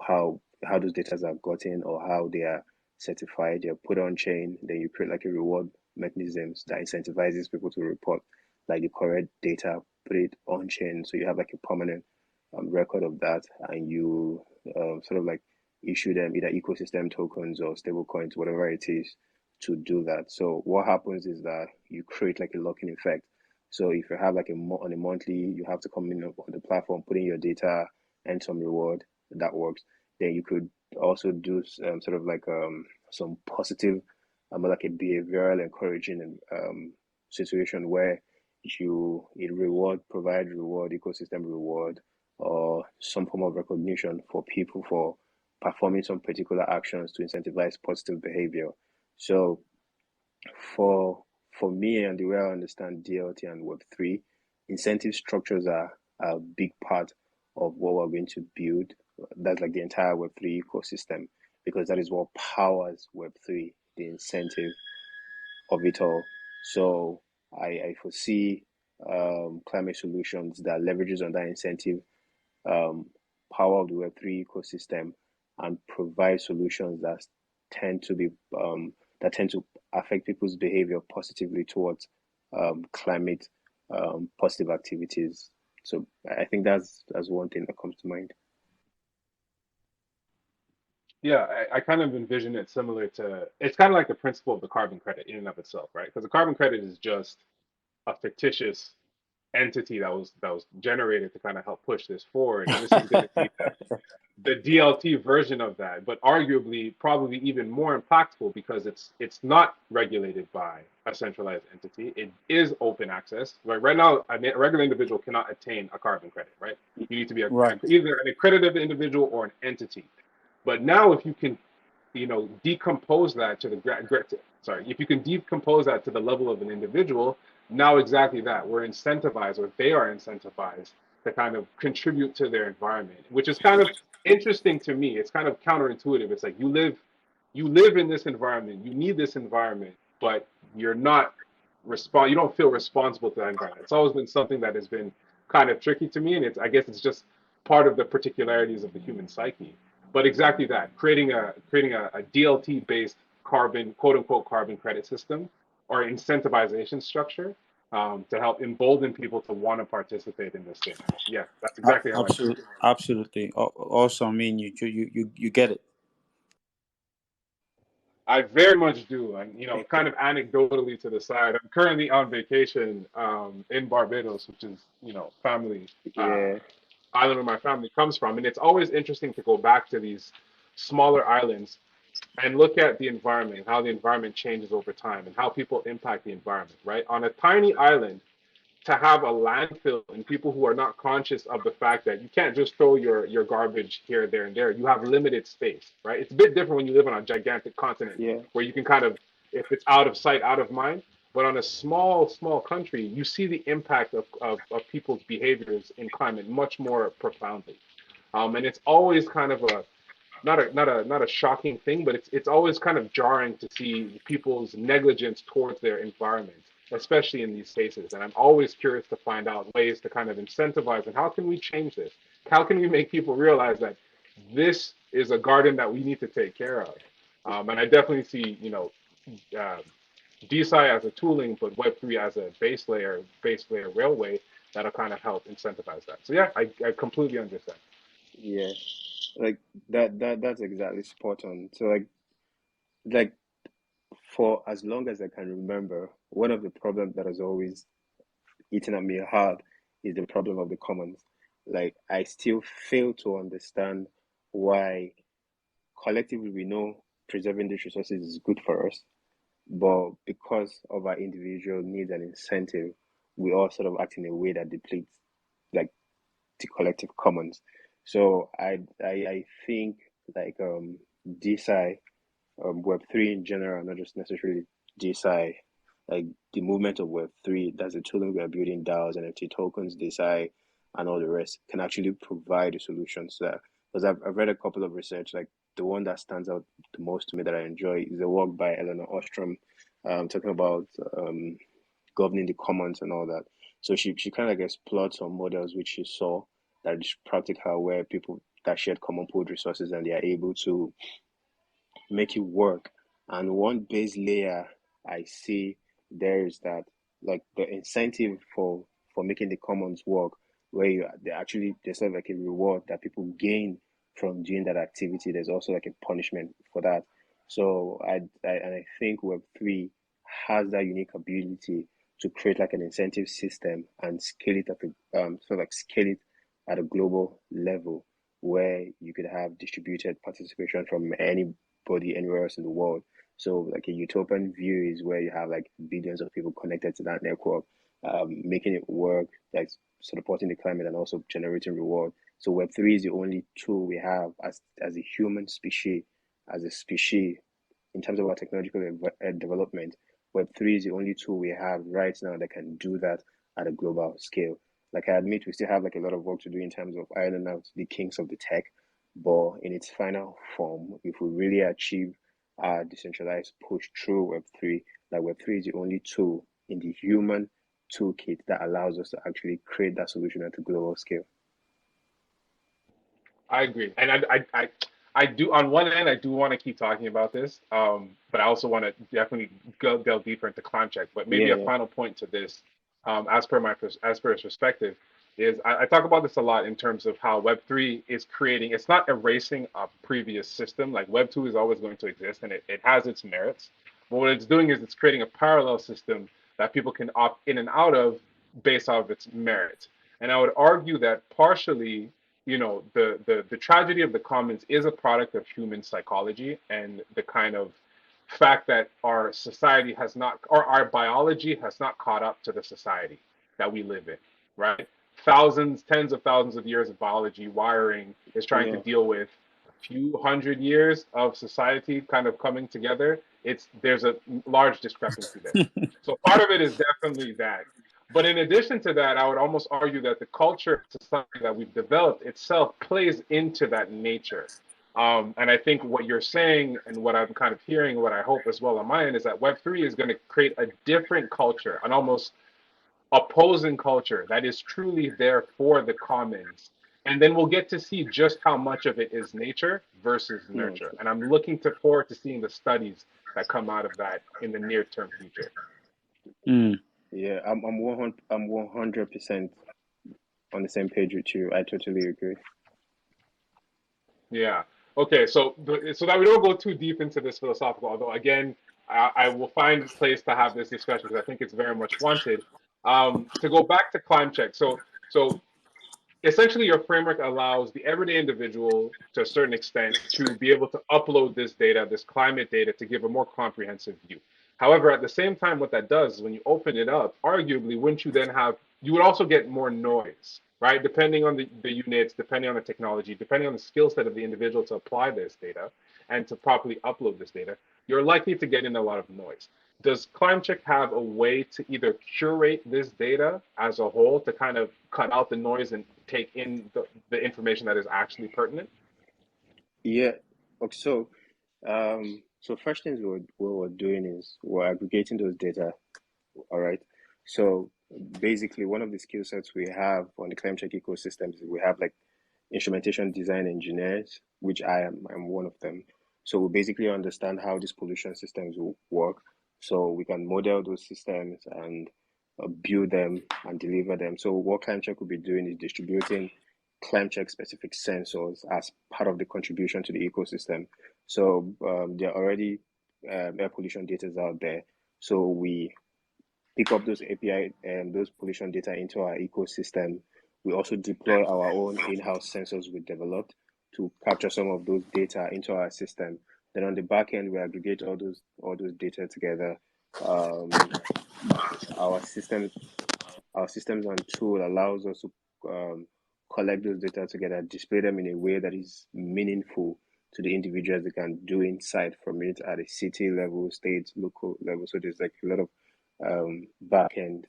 how those data are gotten or how they are certified. They're put on chain. Then you create like a reward mechanisms that incentivizes people to report like the correct data, put it on chain, so you have like a permanent record of that, and you sort of like issue them either ecosystem tokens or stable coins, whatever it is, to do that. So what happens is that you create like a lock-in effect. So if you have like on a monthly, you have to come in on the platform, put in your data and some reward that works. Then you could also do sort of like some positive, like a behavioral encouraging situation where provide reward, ecosystem reward, or some form of recognition for people for performing some particular actions to incentivize positive behavior. So for me and the way I understand DLT and Web3, incentive structures are a big part of what we're going to build. That's like the entire Web3 ecosystem, because that is what powers Web3, the incentive of it all. So I foresee climate solutions that leverages on that incentive um, power of the Web3 ecosystem and provide solutions tend to be that tend to affect people's behavior positively towards climate positive activities. So I think that's one thing that comes to mind. Yeah, I kind of envision it similar to, it's kind of like the principle of the carbon credit in and of itself, right? Because the carbon credit is just a fictitious entity that was generated to kind of help push this forward, and this is going to be the DLT version of that, but arguably probably even more impactful because it's not regulated by a centralized entity. It is open access. Right now, a regular individual cannot attain a carbon credit, right? You need to be Right. either an accredited individual or an entity. But now, if you can, decompose that to sorry, if you can decompose that to the level of an individual, now exactly that we're incentivized, or they are incentivized to kind of contribute to their environment, which is kind of interesting to me. It's kind of counterintuitive. It's like you live in this environment, you need this environment, but you're not you don't feel responsible to that environment. It's always been something that has been kind of tricky to me, and I guess it's just part of the particularities of the human psyche. But exactly that, creating a DLT based carbon, quote unquote, carbon credit system or incentivization structure, to help embolden people to want to participate in this thing. Yeah, that's exactly how I see it. Absolutely, absolutely. Also, I mean, you get it. I very much do. And, kind of anecdotally to the side, I'm currently on vacation in Barbados, which is, family, Yeah. island where my family comes from. And it's always interesting to go back to these smaller islands and look at the environment, how the environment changes over time and how people impact the environment, right? On a tiny island, to have a landfill and people who are not conscious of the fact that you can't just throw your garbage here, there, and there. You have limited space, right? It's a bit different when you live on a gigantic continent Yeah. where you can kind of, if it's out of sight, out of mind. But on a small country, you see the impact of people's behaviors in climate much more profoundly. And it's always kind of a not a shocking thing, but it's always kind of jarring to see people's negligence towards their environment, especially in these spaces. And I'm always curious to find out ways to kind of incentivize and how can we change this? How can we make people realize that this is a garden that we need to take care of? And I definitely see, uh, DeSci as a tooling, but Web3 as a base layer railway that'll kind of help incentivize that. So yeah, I completely understand. Yeah. Like that's exactly spot on. So like for as long as I can remember, one of the problems that has always eaten at me hard is the problem of the commons. Like I still fail to understand why collectively we know preserving these resources is good for us, but because of our individual needs and incentive, we all sort of act in a way that depletes like the collective commons. So I think like DeSci, Web3 in general, not just necessarily DeSci, like the movement of Web3, that's the tooling we are building DAOs, NFT tokens, DeSci, and all the rest can actually provide a solution to that. Because I've read a couple of research, like the one that stands out the most to me that I enjoy is the work by Eleanor Ostrom, talking about governing the commons and all that. So she kind of like explored some models which she saw that is practical where people that shared common pooled resources and they are able to make it work. And one base layer I see there is that like the incentive for making the commons work, where they actually there's sort of like a reward that people gain from doing that activity. There's also like a punishment for that. So I think Web3 has that unique ability to create like an incentive system and scale it at a sort of like scale it at a global level where you could have distributed participation from anybody anywhere else in the world. So like a utopian view is where you have like billions of people connected to that network, making it work, like supporting the climate and also generating reward. So Web3 is the only tool we have as a human species, as a species, in terms of our technological development. Web3 is the only tool we have right now that can do that at a global scale. Like I admit, we still have like a lot of work to do in terms of ironing out the kinks of the tech, but in its final form, if we really achieve our decentralized push through Web3, like Web3 is the only tool in the human toolkit that allows us to actually create that solution at a global scale. I agree, and I do. On one end, I do want to keep talking about this, but I also want to definitely delve deeper into Climecheck. But maybe Yeah, a yeah, final point to this, as per his perspective, is I talk about this a lot in terms of how Web3 is creating. It's not erasing a previous system. Like Web2 is always going to exist, and it has its merits. But what it's doing is it's creating a parallel system that people can opt in and out of based off of its merit. And I would argue that partially the tragedy of the commons is a product of human psychology and the kind of fact that our society has not, or our biology has not caught up to the society that we live in, right? Thousands, tens of thousands of years of biology wiring is trying to yeah, deal with a few hundred years of society kind of coming together. There's a large discrepancy there. So part of it is definitely that. But in addition to that, I would almost argue that the culture of society that we've developed itself plays into that nature. And I think what you're saying and what I'm kind of hearing, what I hope as well on my end, is that Web3 is going to create a different culture, an almost opposing culture that is truly there for the commons. And then we'll get to see just how much of it is nature versus no, nurture. true. And I'm looking forward to seeing the studies that come out of that in the near term future. Mm. Yeah, I'm 100% on the same page with you. I totally agree. Yeah. Okay. So that we don't go too deep into this philosophical, although again, I will find a place to have this discussion because I think it's very much wanted. To go back to climate check. So essentially, your framework allows the everyday individual to a certain extent to be able to upload this data, this climate data, to give a more comprehensive view. However, at the same time, what that does is when you open it up, arguably, wouldn't you then have you would also get more noise, right? Depending on the units, depending on the technology, depending on the skill set of the individual to apply this data and to properly upload this data, you're likely to get in a lot of noise. Does Climecheck have a way to either curate this data as a whole to kind of cut out the noise and take in the information that is actually pertinent? Yeah. Okay, so first things what we're doing is we're aggregating those data. All right. So basically, one of the skill sets we have on the Climecheck ecosystem is we have like instrumentation design engineers, which I'm one of them. So we basically understand how these pollution systems will work. So we can model those systems and build them and deliver them. So what Climecheck will be doing is distributing Climecheck specific sensors as part of the contribution to the ecosystem. So there are already air pollution data out there. So we pick up those API and those pollution data into our ecosystem. We also deploy our own in-house sensors we developed to capture some of those data into our system. Then on the back end, we aggregate all those data together. Our systems and tool allows us to collect those data together, display them in a way that is meaningful to the individuals. They can do insight from it at a city level, state, local level. So there's like a lot of back end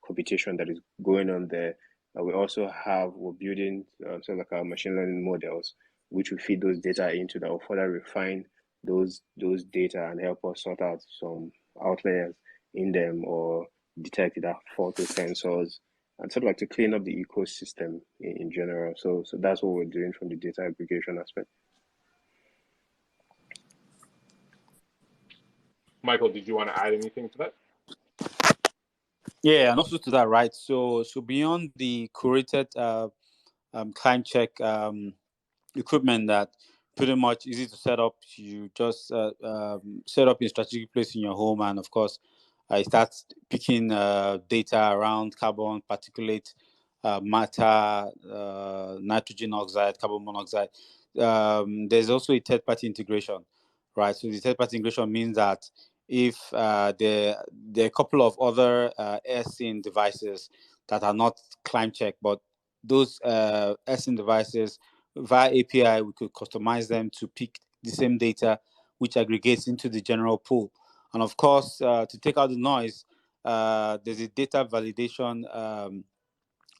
computation that is going on there. We're building sort of like our machine learning models, which will feed those data into that will further refine those data and help us sort out some outliers in them or detect either fault sensors and sort of like to clean up the ecosystem in general. So that's what we're doing from the data aggregation aspect. Michael, did you want to add anything to that? Yeah, and also to that, right? So beyond the curated Climecheck equipment that pretty much easy to set up, you just set up in strategic place in your home, and of course, I start picking data around carbon, particulate matter, nitrogen oxide, carbon monoxide. There's also a third-party integration, right? So the third-party integration means that if there are a couple of other air-seen devices that are not Climecheck, but those air-seen devices via API, we could customize them to pick the same data, which aggregates into the general pool. And of course, to take out the noise, there's a data validation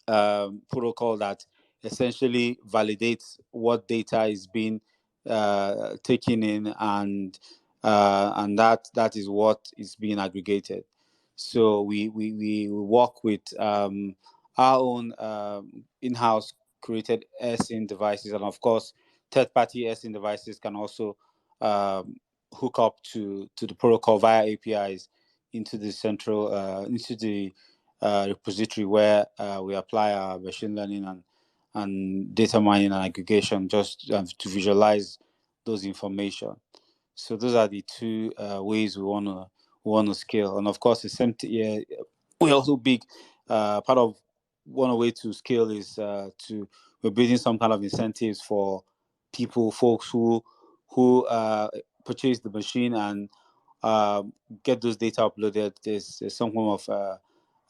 protocol that essentially validates what data is being taken in, and that is what is being aggregated. So we work with our own in-house created SIN devices, and of course, third-party SIN devices can also hook up to the protocol via APIs into the central into the repository where we apply our machine learning and data mining and aggregation just to visualize those information. So those are the two ways we want to scale. And of course, the same we also big part of one way to scale is we're building some kind of incentives for folks who purchase the machine and get those data uploaded. There's some form of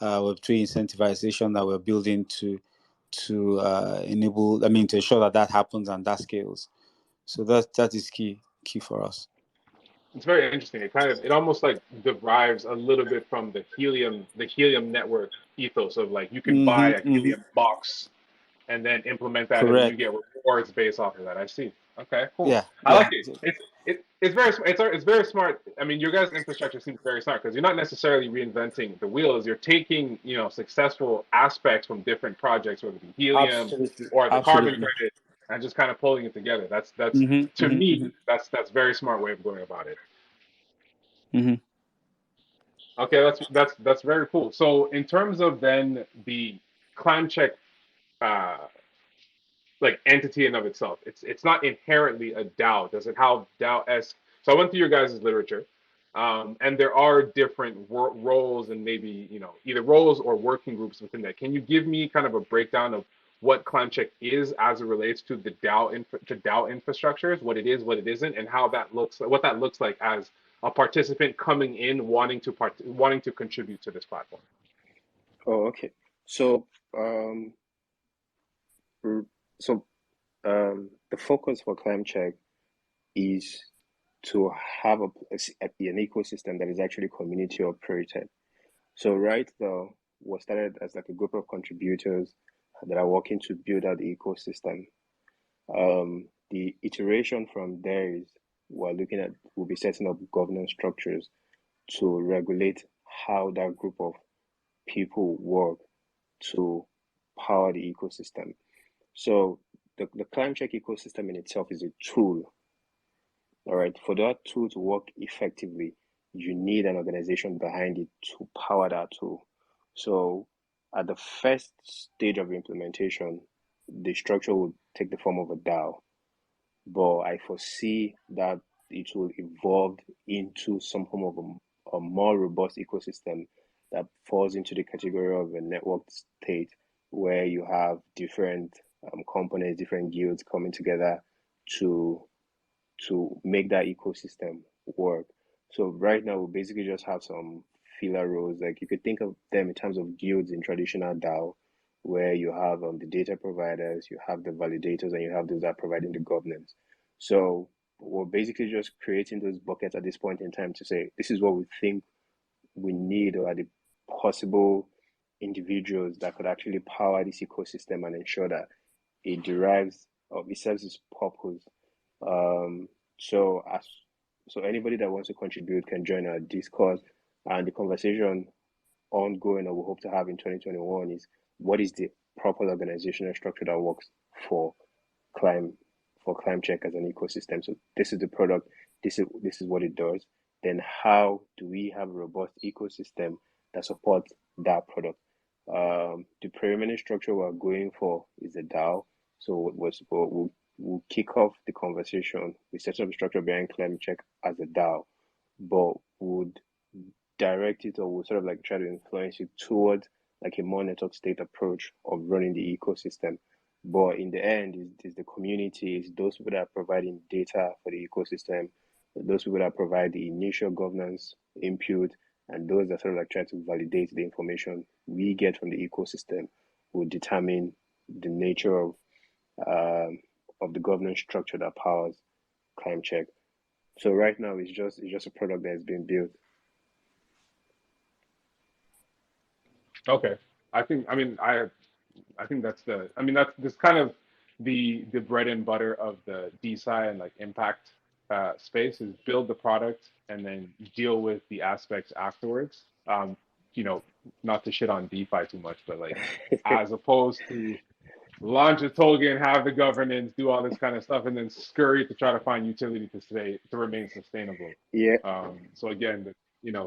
Web3 incentivization that we're building to enable. I mean, to ensure that happens and that scales. So that is key for us. It's very interesting. It almost like derives a little bit from the helium network ethos of like you can buy a helium box and then implement that and you Correct. get rewards based off of that. I see. Okay, cool. Yeah, I like it. It's very it's very smart. I mean, your guys' infrastructure seems very smart because you're not necessarily reinventing the wheels. You're taking successful aspects from different projects, whether it be helium or the carbon credit, and just kind of pulling it together. That's to me that's very smart way of going about it. Okay, that's very cool. So in terms of then the Climecheck uh, like entity in of itself. It's not inherently a DAO. Does it have DAO-esque? So I went through your guys' literature, and there are different roles and maybe either roles or working groups within that. Can you give me kind of a breakdown of what Climecheck is as it relates to the DAO infrastructures, what it is, what it isn't, and how that looks, what that looks like as a participant coming in wanting to contribute to this platform? Oh, okay. So, um, r- so the focus for Climecheck is to have an ecosystem that is actually community operated. So right now, we started as like a group of contributors that are working to build out the ecosystem. The iteration from there is we'll be setting up governance structures to regulate how that group of people work to power the ecosystem. So the Climecheck ecosystem in itself is a tool. All right, for that tool to work effectively, you need an organization behind it to power that tool. So at the first stage of implementation, the structure will take the form of a DAO, but I foresee that it will evolve into some form of a more robust ecosystem that falls into the category of a network state where you have different components, different guilds coming together to make that ecosystem work. So right now we basically just have some filler roles. Like you could think of them in terms of guilds in traditional DAO, where you have the data providers, you have the validators, and you have those that are providing the governance. So we're basically just creating those buckets at this point in time to say this is what we think we need or are the possible individuals that could actually power this ecosystem and ensure that it derives or it serves its purpose. Um, so as so anybody that wants to contribute can join our Discord, and the conversation ongoing or we hope to have in 2021 is what is the proper organizational structure that works for Climb Climecheck as an ecosystem. So this is the product, this is what it does. Then how do we have a robust ecosystem that supports that product? The preliminary structure we're going for is a DAO. So we'll kick off the conversation. We set up the structure behind Climecheck as a DAO, but would direct it or we'll sort of like try to influence it towards like a more network state approach of running the ecosystem. But in the end, is the community, is those people that are providing data for the ecosystem, those people that provide the initial governance input, and those that sort of like try to validate the information we get from the ecosystem will determine the nature of the governance structure that powers Climecheck. So right now, it's just a product that has been built. Okay. I think that's that's kind of the bread and butter of the DeSci and like impact space is build the product and then deal with the aspects afterwards. You know, not to shit on DeFi too much, but like as opposed to launch a token, have the governance, do all this kind of stuff, and then scurry to try to find utility to stay to remain sustainable. Yeah, So again,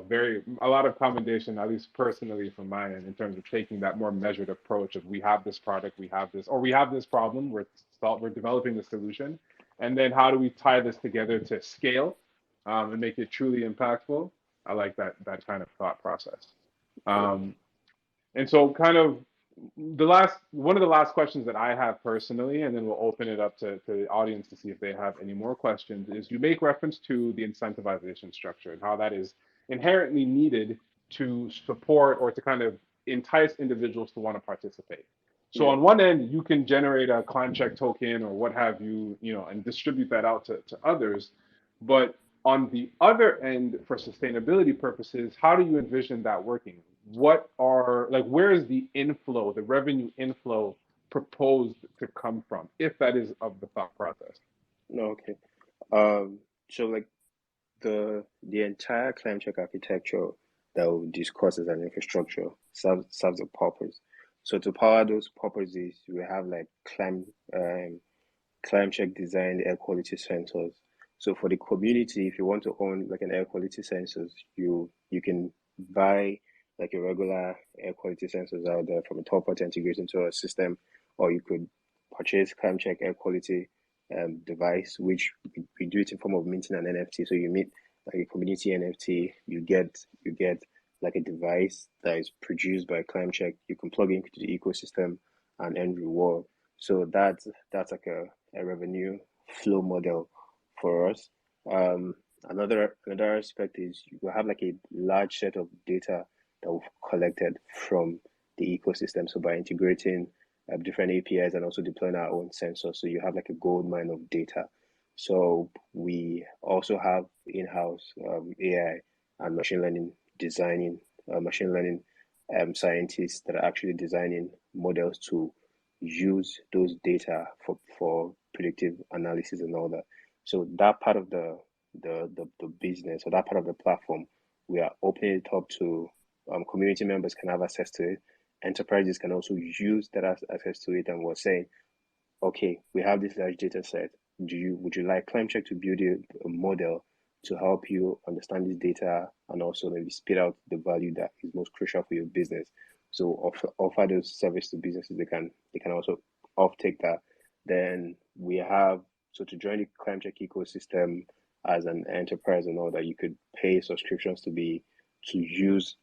very a lot of commendation, at least personally from my end, in terms of taking that more measured approach of we have this product, we have this, or we have this problem, we're developing the solution, and then how do we tie this together to scale and make it truly impactful. I like that kind of thought process. Um, and so kind of one of the last questions that I have personally, and then we'll open it up to the audience to see if they have any more questions, is you make reference to the incentivization structure and how that is inherently needed to support or to kind of entice individuals to want to participate. So yeah. on one end, you can generate a climb check token or what have you, and distribute that out to others. But on the other end, for sustainability purposes, how do you envision that working? What are like where is the inflow, the revenue inflow proposed to come from, if that is of the thought process? No, okay. Um, so like the entire climate check architecture that we discuss as an infrastructure serves a purpose. So to power those purposes, we have like climate check designed air quality sensors. So for the community, if you want to own like an air quality sensors, you can buy like a regular air quality sensors out there from a third party integrated into a system, or you could purchase climate check air quality device, which we do it in form of minting an NFT. So you mint like a community NFT, you get like a device that is produced by Climecheck. You can plug into the ecosystem and earn reward. So that's like a revenue flow model for us. Um, another aspect is you will have like a large set of data that we've collected from the ecosystem. So by integrating different APIs and also deploying our own sensors, so you have like a gold mine of data. So we also have in-house AI and machine learning designing, machine learning scientists that are actually designing models to use those data for predictive analysis and all that. So that part of the business, or that part of the platform, we are opening it up to community members can have access to it. Enterprises can also use that access to it, and we're saying, okay, we have this large data set. Would you like Climecheck to build a model to help you understand this data and also maybe spit out the value that is most crucial for your business? So offer those services to businesses. They can also off take that. Then we have, so to join the Climecheck ecosystem as an enterprise and all that, you could pay subscriptions to use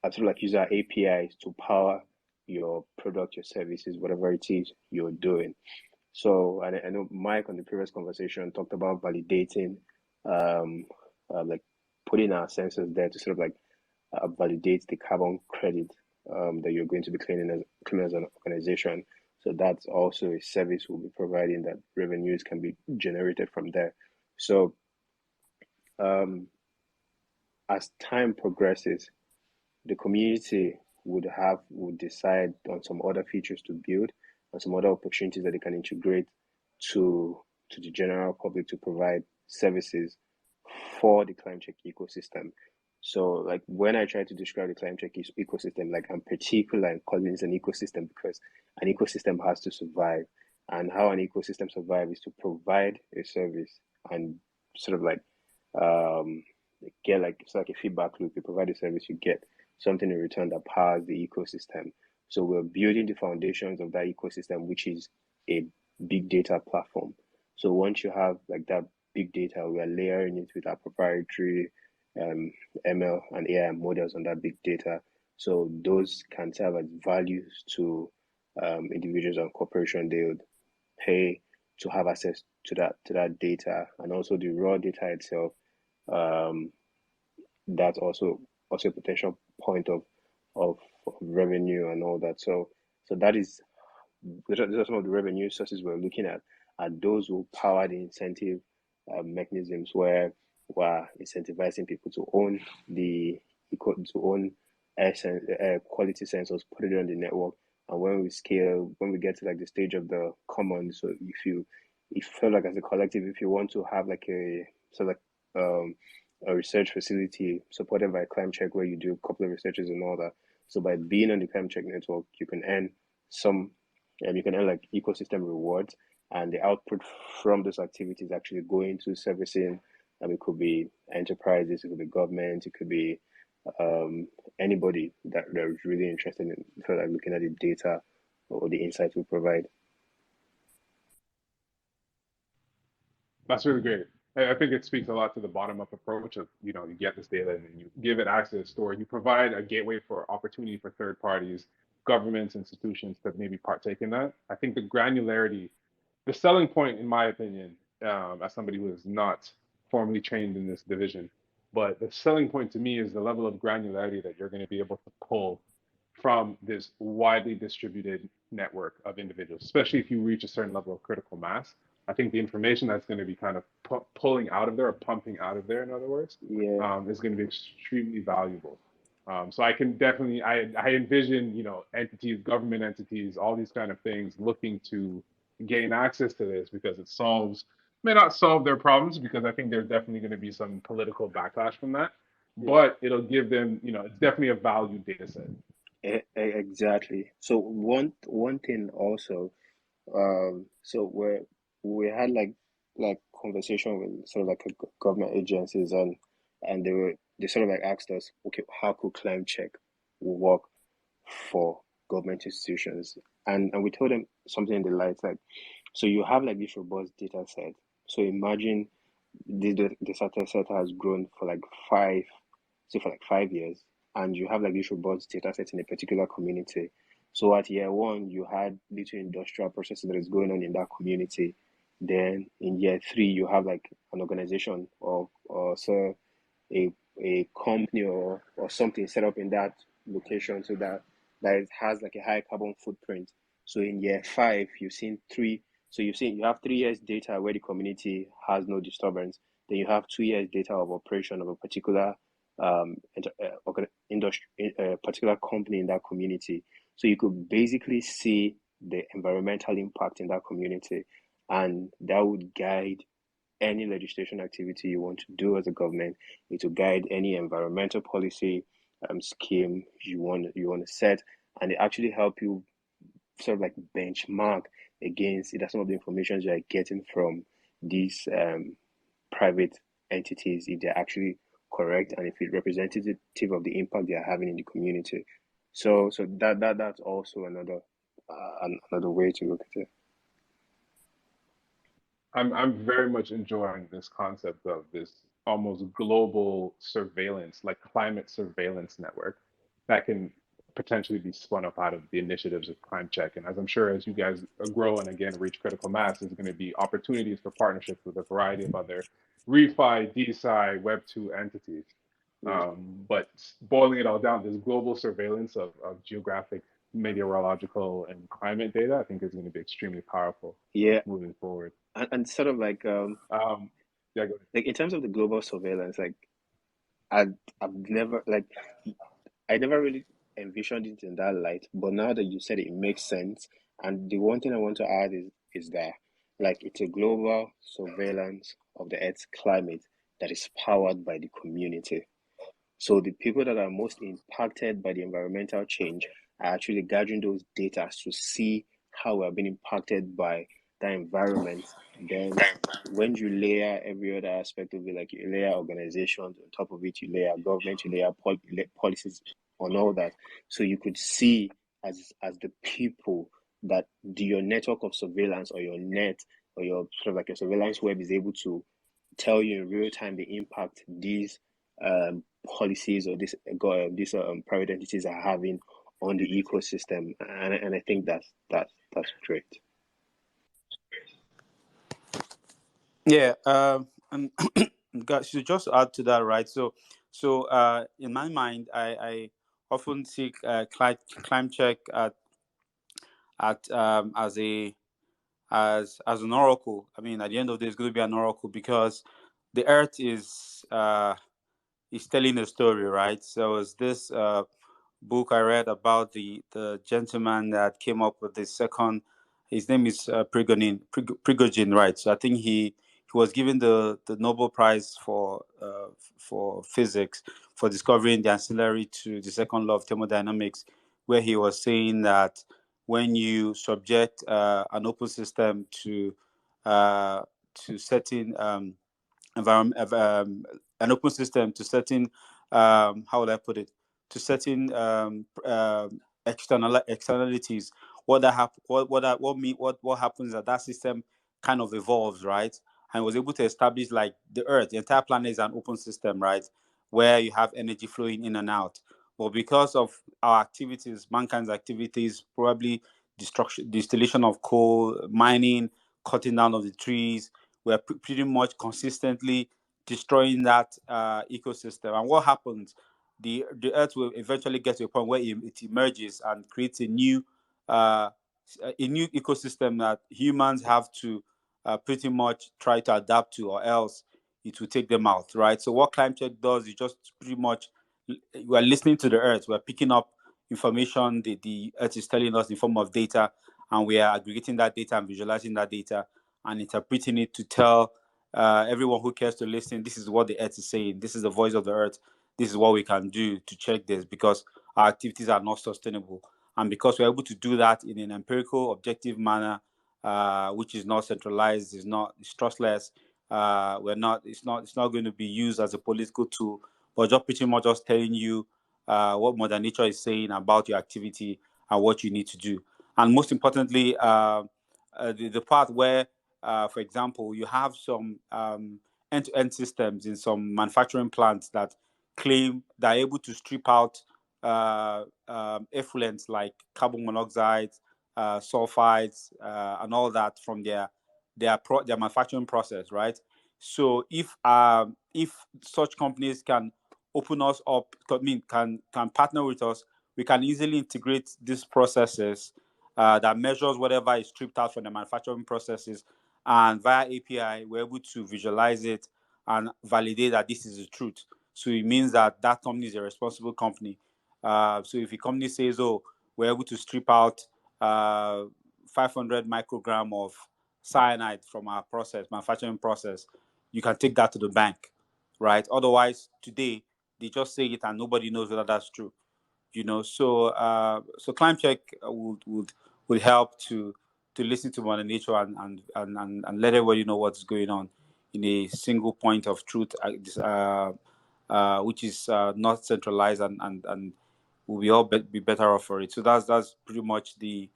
sort of like use our APIs to power your product, your services, whatever it is you're doing. So I know Mike on the previous conversation talked about validating, um, like putting our sensors there to sort of like validate the carbon credit that you're going to be claiming as an organization. So that's also a service we'll be providing, that revenues can be generated from there. So um, as time progresses, the community would decide on some other features to build and some other opportunities that they can integrate to the general public to provide services for the Climecheck ecosystem. So like when I try to describe the Climecheck ecosystem, like I'm particular in calling it an ecosystem because an ecosystem has to survive. And how an ecosystem survives is to provide a service and sort of like um, get like it's like a feedback loop. You provide a service, you get something in return that powers the ecosystem. So we're building the foundations of that ecosystem, which is a big data platform. So once you have like that big data, we are layering it with our proprietary um, ML and AI models on that big data. So those can serve as values to individuals and corporations. They would pay to have access to that data, and also the raw data itself. Um, that's also a potential point of revenue and all that. So that is those are some of the revenue sources we're looking at, and those will power the incentive mechanisms where we're incentivizing people to own to own air quality sensors, put it on the network, and when we scale, when we get to like the stage of the common, so if you feel like as a collective, if you want to have like a research facility supported by Climecheck where you do a couple of researches and all that. So by being on the Climecheck network, some you can earn like ecosystem rewards, and the output from those activities actually go into servicing. It could be enterprises, it could be government, it could be um, anybody that is really interested in sort of like looking at the data or the insights we provide. That's really great. I think it speaks a lot to the bottom up approach of, you get this data and then you give it access, or you provide a gateway for opportunity for third parties, governments, institutions to maybe partake in that. I think the granularity, the selling point, in my opinion, as somebody who is not formally trained in this division, but the selling point to me is the level of granularity that you're going to be able to pull from this widely distributed network of individuals, especially if you reach a certain level of critical mass. I think the information that's going to be kind of pulling out of there, or pumping out of there, in other words, Yeah, is going to be extremely valuable. So I can definitely, I envision, entities, government entities, all these kind of things looking to gain access to this because it may not solve their problems, because I think there's definitely going to be some political backlash from that, yeah, but it'll give them, it's definitely a value data set. exactly. So one thing also, so we had like conversation with sort of like government agencies, and they sort of like asked us, okay, how could Climecheck work for government institutions? And we told them something in the light like, so you have like this robust data set. So imagine the data set has grown for like say for like 5 years, and you have like this robust data set in a particular community. So at year one, you had little industrial processes that is going on in that community. Then in year three, you have like an organization or so a company or something set up in that location so that that it has like a high carbon footprint. So in year 5, you've seen three. So you have 3 years data where the community has no disturbance. Then you have 2 years data of operation of a particular industry, particular company in that community. So you could basically see the environmental impact in that community, and that would guide any legislation activity you want to do as a government. It will guide any environmental policy scheme you want to set, and it actually help you sort of like benchmark against either some of the information you are getting from these private entities, if they're actually correct and if it's representative of the impact they are having in the community. So that's also another way to look at it. I'm very much enjoying this concept of this almost global surveillance, like climate surveillance network that can potentially be spun up out of the initiatives of Climecheck. And as I'm sure as you guys grow and again reach critical mass, there's going to be opportunities for partnerships with a variety of other refi, DeSci, Web2 entities. Mm. But boiling it all down, this global surveillance of geographic, meteorological, and climate data, I think is going to be extremely powerful Yeah, moving forward. and sort of Um, yeah, go like in terms of the global surveillance, like I've I've never like I never really envisioned it in that light, but now that you said it, it makes sense. And the one thing I want to add is that like it's a global surveillance of the Earth's climate that is powered by the community. So the people that are most impacted by the environmental change are actually gathering those data to see how we're being impacted by the environment. Then when you layer every other aspect of it, like you layer organizations on top of it, you layer government, you layer policies on all that. So you could see as the people that your network of surveillance or your net or your sort of like your surveillance web is able to tell you in real time the impact these um, policies or these private entities are having on the ecosystem, and I think that's great. Yeah, and guys, so just to add to that, right? So in my mind, I often see climate check at as an oracle. I mean, at the end of the day, it's going to be an oracle because the Earth is telling a story, right? So it's this book I read about the gentleman that came up with the second. His name is Prigogine, right? So I think he was given the Nobel Prize for physics for discovering the ancillary to the second law of thermodynamics, where he was saying that when you subject an open system to certain environment, an open system to certain how would I put it, to certain externalities. What happens is that system kind of evolves, right? And was able to establish like the Earth, the entire planet is an open system, right, where you have energy flowing in and out. But because of our activities, mankind's activities, probably destruction, distillation of coal, mining, cutting down of the trees, we're pretty much consistently destroying that ecosystem. And what happens? The Earth will eventually get to a point where it emerges and creates uh, a new ecosystem that humans have to pretty much try to adapt to, or else it will take them out, right? So what climate change does is just pretty much we're listening to the Earth, we're picking up information the Earth is telling us in form of data, and we are aggregating that data and visualizing that data and interpreting it to tell everyone who cares to listen, this is what the Earth is saying. This is the voice of the Earth. This is what we can do to check this because our activities are not sustainable. And because we're able to do that in an empirical, objective manner, which is not centralized, it's trustless. We're not. It's not going to be used as a political tool, but just pretty much just telling you what Mother Nature is saying about your activity and what you need to do. And most importantly, the part where for example, you have some end-to-end systems in some manufacturing plants that claim they're able to strip out effluents like carbon monoxide, sulfides, and all that from their manufacturing process, right? So if such companies can open us up, I mean, can partner with us we can easily integrate these processes that measures whatever is stripped out from the manufacturing processes, and via API, we're able to visualize it and validate that this is the truth. So it means that that company is a responsible company. So if a company says, "Oh, we're able to strip out 500 microgram of cyanide from our manufacturing process," you can take that to the bank, right? Otherwise, today they just say it and nobody knows whether that's true. So Climecheck would help to listen to Mother Nature and let everybody know what's going on in a single point of truth, which is not centralized, and will be better off for it. So that's pretty much the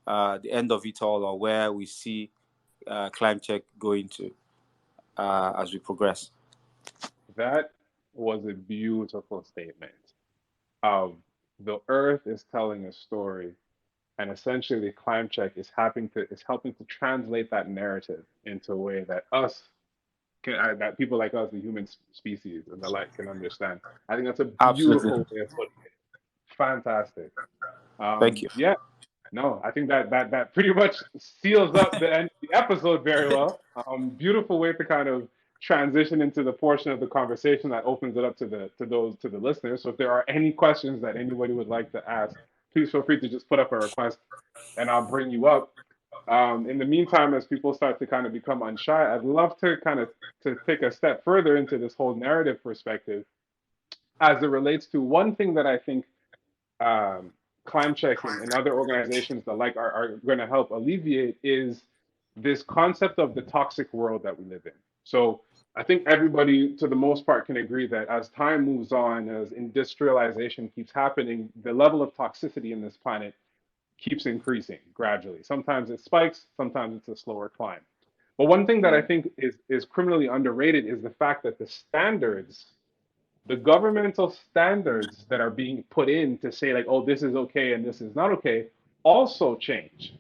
end of it all, or where we see Climecheck going to as we progress. That was a beautiful statement. The Earth is telling a story, and essentially, Climecheck is helping to translate that narrative into a way that that people like us, the human species and the like, can understand. I think that's a Absolutely. beautiful way of putting it. Fantastic. Thank you. Yeah, no, I think that pretty much seals up the end of the episode very well. Beautiful way to kind of transition into the portion of the conversation that opens it up to the listeners. So if there are any questions that anybody would like to ask, please feel free to just put up a request, and I'll bring you up. In the meantime, as people start to kind of become unshy, I'd love to kind of to take a step further into this whole narrative perspective as it relates to one thing that I think um, Climecheck and other organizations that like are going to help alleviate is this concept of the toxic world that we live in. So I think everybody, to the most part, can agree that as time moves on, as industrialization keeps happening, the level of toxicity in this planet keeps increasing gradually. Sometimes it spikes, sometimes it's a slower climb. But one thing that I Yeah. think is criminally underrated is the fact that the governmental standards that are being put in to say like, oh, this is okay and this is not okay, also change,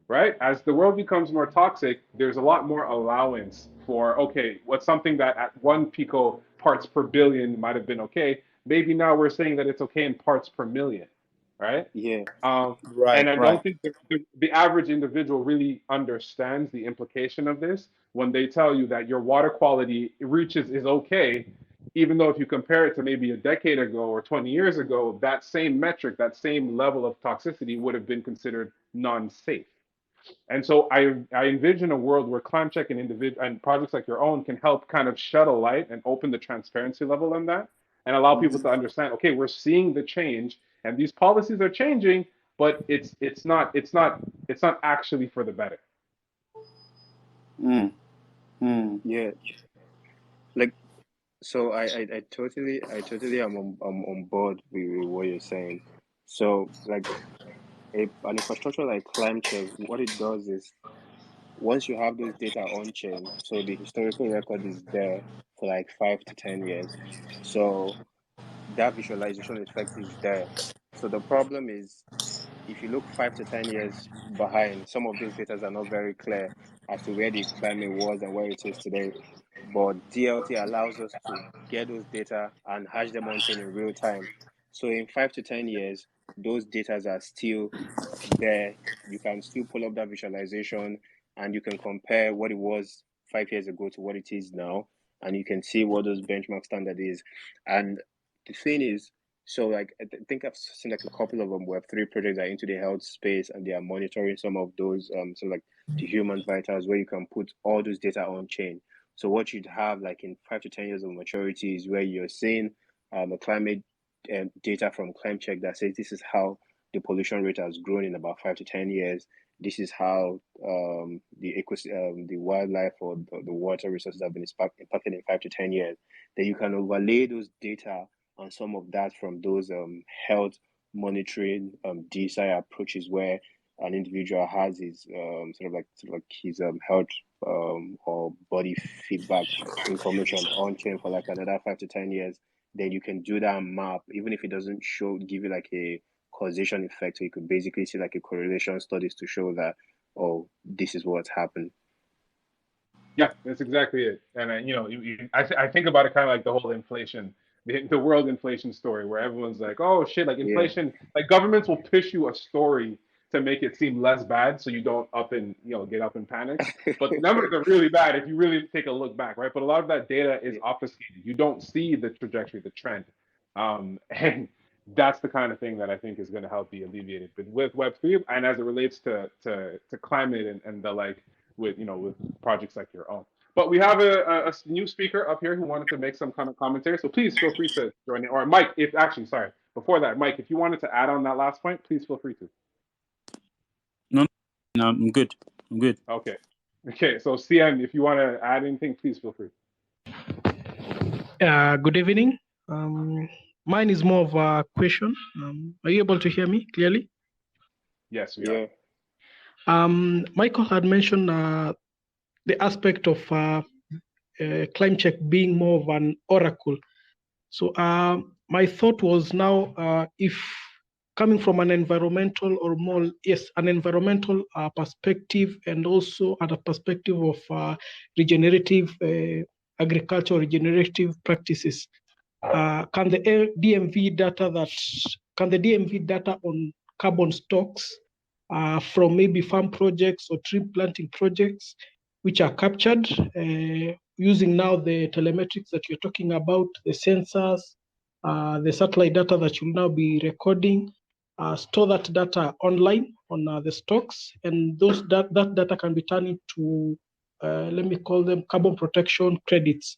right? As the world becomes more toxic, there's a lot more allowance for, okay, what's something that at 1 pico parts per billion might have been okay, maybe now we're saying that it's okay in parts per million, right? Yeah. Um, Right, and I right. don't think the average individual really understands the implication of this when they tell you that your water quality reaches is okay, even though if you compare it to maybe a decade ago or 20 years ago, that same metric, that same level of toxicity would have been considered non-safe. And so I envision a world where Climecheck and individual and projects like your own can help kind of shed a light and open the transparency level on that and allow people Mhm. to understand, okay, we're seeing the change and these policies are changing, but it's not actually for the better. Mm, mm. Yeah. Like, so I totally am on board with what you're saying. So like an infrastructure like ClimeCheck, what it does is once you have those data on chain, so the historical record is there for like 5 to 10 years. So that visualization effect is there. So the problem is if you look 5 to 10 years behind, some of those data are not very clear as to where the climate was and where it is today. But DLT allows us to get those data and hash them on chain in real time. So in 5 to 10 years, those data are still there. You can still pull up that visualization and you can compare what it was 5 years ago to what it is now. And you can see what those benchmark standard is. And the thing is, so like think I've seen like a couple of them Web3 projects that are into the health space and they are monitoring some of those so like the human vitals where you can put all those data on chain. So what you'd have like in 5 to 10 years of maturity is where you're seeing the climate data from Climecheck that says this is how the pollution rate has grown in about 5 to 10 years. This is how the wildlife or the water resources have been impacted in 5 to 10 years. Then you can overlay those data on some of that from those health monitoring DeSci approaches where an individual has his sort of like his health or body feedback information on chain for like another 5 to 10 years. Then you can do that map, even if it doesn't give you like a causation effect. So you could basically see like a correlation studies to show that, oh, this is what's happened. Yeah, that's exactly it. And I think about it kind of like the whole inflation. the world inflation story where everyone's like, oh shit, like Yeah. inflation, like governments will push you a story to make it seem less bad so you don't up and get up in panic. But the numbers are really bad if you really take a look back, right? But a lot of that data is Yeah. obfuscated. You don't see the trajectory, the trend. And that's the kind of thing that I think is going to help be alleviated. But with Web3 and as it relates to climate and the like with with projects like your own. But we have a new speaker up here who wanted to make some kind of commentary. So please feel free to join in. Or Mike, if actually, sorry, before that, Mike, if you wanted to add on that last point, please feel free to. No, I'm good. I'm good. Okay. Okay. So CM, if you want to add anything, please feel free. Good evening. Mine is more of a question. Are you able to hear me clearly? Yes, we Yeah. are. Michael had mentioned the aspect of Climecheck being more of an oracle. So my thought was now if coming from an environmental or more, yes, an environmental perspective and also at a perspective of regenerative agriculture, regenerative practices, can the DMV data on carbon stocks from maybe farm projects or tree planting projects, which are captured using now the telemetrics that you're talking about, the sensors, the satellite data that you'll now be recording, store that data online on the stocks, and that data can be turned into, let me call them carbon protection credits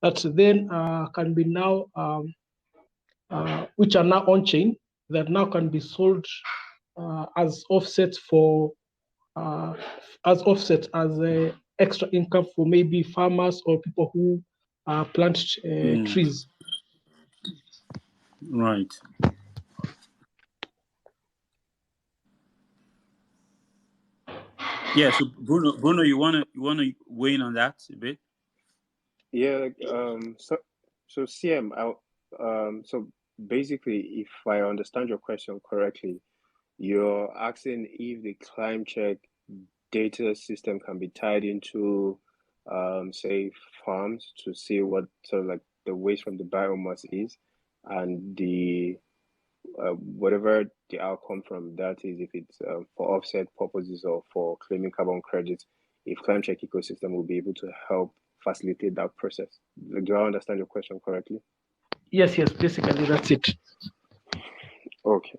that then can be now, which are now on chain, that now can be sold as offsets as a extra income for maybe farmers or people who plant trees. Right. Yeah. So Bruno, you wanna weigh in on that a bit? Yeah. So CM, so basically, if I understand your question correctly, you're asking if the Climecheck data system can be tied into, say, farms to see what sort of like the waste from the biomass is, and the whatever the outcome from that is, if it's for offset purposes or for claiming carbon credits, if Climecheck ecosystem will be able to help facilitate that process. Do I understand your question correctly? Yes, basically that's it. Okay.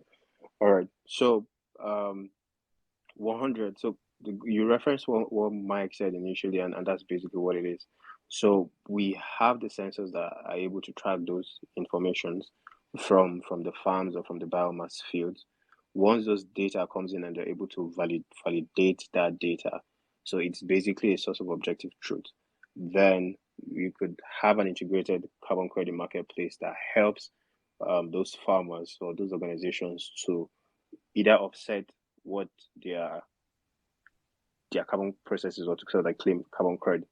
All right. So, 100. So you referenced what Mike said initially, and that's basically what it is. So we have the sensors that are able to track those informations from the farms or from the biomass fields. Once those data comes in and they're able to validate that data, so it's basically a source of objective truth. Then you could have an integrated carbon credit marketplace that helps those farmers or those organizations to either offset what their carbon processes or to sort of like claim carbon credit.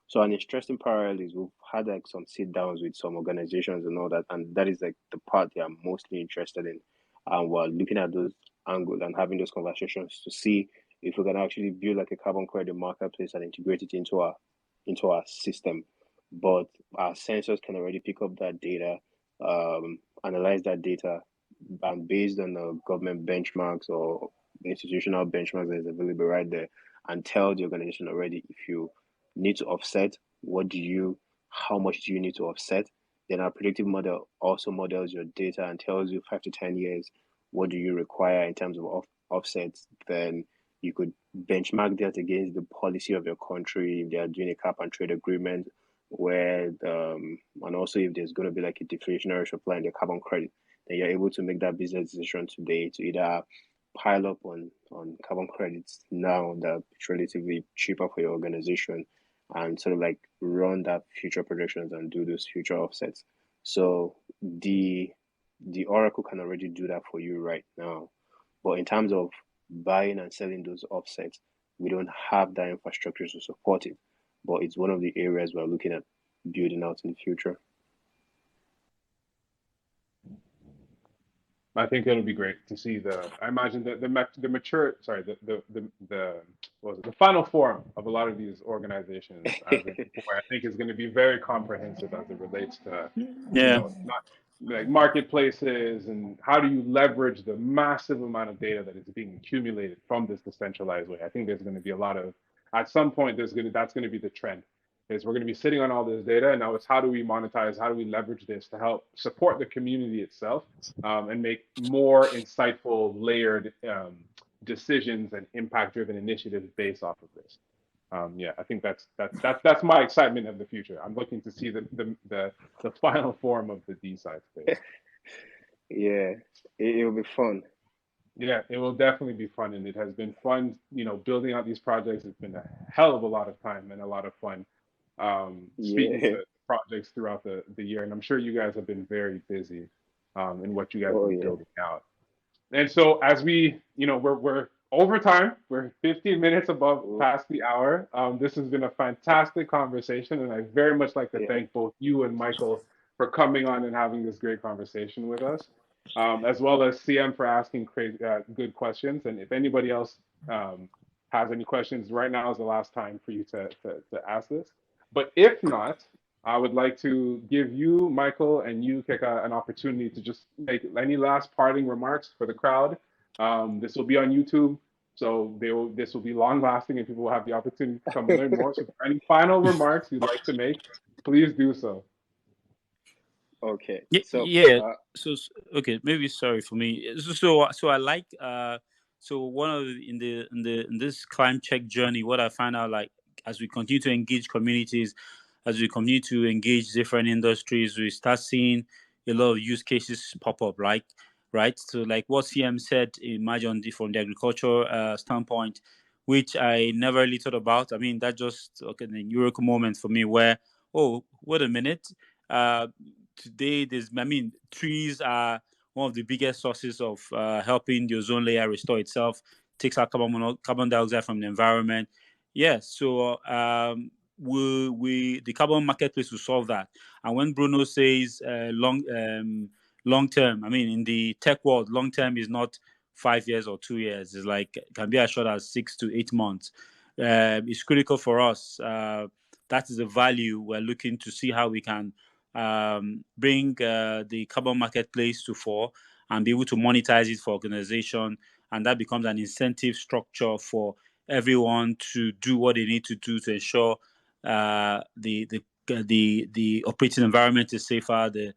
So an interesting parallel is we've had like some sit downs with some organizations and all that, and that is like the part they are mostly interested in. And we're looking at those angles and having those conversations to see if we can actually build like a carbon credit marketplace and integrate it into our system. But our sensors can already pick up that data, analyze that data, and based on the government benchmarks or institutional benchmarks that is available right there, and tell the organization already if you need to offset, how much do you need to offset? Then our predictive model also models your data and tells you 5 to 10 years, what do you require in terms of offsets? Then you could benchmark that against the policy of your country if they are doing a cap and trade agreement, where and also if there's going to be like a deflationary supply in the carbon credit, then you're able to make that business decision today to either pile up on carbon credits now that it's relatively cheaper for your organization and sort of like run that future projections and do those future offsets. So the Oracle can already do that for you right now. But in terms of buying and selling those offsets, we don't have that infrastructure to support it. But it's one of the areas we're looking at building out in the future. I think it'll be great to see the. I imagine the mature. Sorry, the what was it? The final form of a lot of these organizations, as in before, I think is going to be very comprehensive as it relates to, Yeah. not like marketplaces and how do you leverage the massive amount of data that is being accumulated from this decentralized way. I think there's going to be a lot of. At some point, that's going to be the trend is we're going to be sitting on all this data, and now it's how do we monetize, how do we leverage this to help support the community itself, and make more insightful, layered decisions and impact-driven initiatives based off of this. Yeah, I think that's my excitement of the future. I'm looking to see the final form of the DeSci space. Yeah, it'll be fun. Yeah, it will definitely be fun, and it has been fun, building out these projects. It's been a hell of a lot of time and a lot of fun, speaking Yeah. to projects throughout the year. And I'm sure you guys have been very busy, in what you guys have Oh been yeah. building out. And so as we, we're over time. We're 15 minutes above Mm, past the hour. This has been a fantastic conversation, and I very much like to yeah. thank both you and Michael for coming on and having this great conversation with us, as well as CM for asking crazy, good questions. And if anybody else has any questions, right now is the last time for you to ask this. But if not, I would like to give you, Michael, and you, Keka, an opportunity to just make any last parting remarks for the crowd. This will be on YouTube, so this will be long lasting, and people will have the opportunity to come and learn more. So, if there are any final remarks you'd like to make, please do so. Okay. Yeah, So yeah. Okay, maybe sorry for me. So I like so one of in this climb check journey, what I find out, like, as we continue to engage communities, as we continue to engage different industries, we start seeing a lot of use cases pop up, like, right. So like what CM said, imagine from the agriculture standpoint, which I never really thought about. I mean, that just okay, the eureka moment for me where, oh, wait a minute. Uh, Today trees are one of the biggest sources of helping the ozone layer restore itself, takes out carbon dioxide from the environment. Yes, so we the carbon marketplace will solve that. And when Bruno says long term, I mean, in the tech world, long term is not 5 years or 2 years. It's like, it can be as short as 6 to 8 months. It's critical for us. That is the value we're looking to see how we can bring the carbon marketplace to fore and be able to monetize it for organization, and that becomes an incentive structure for everyone to do what they need to do to ensure the operating environment is safer, the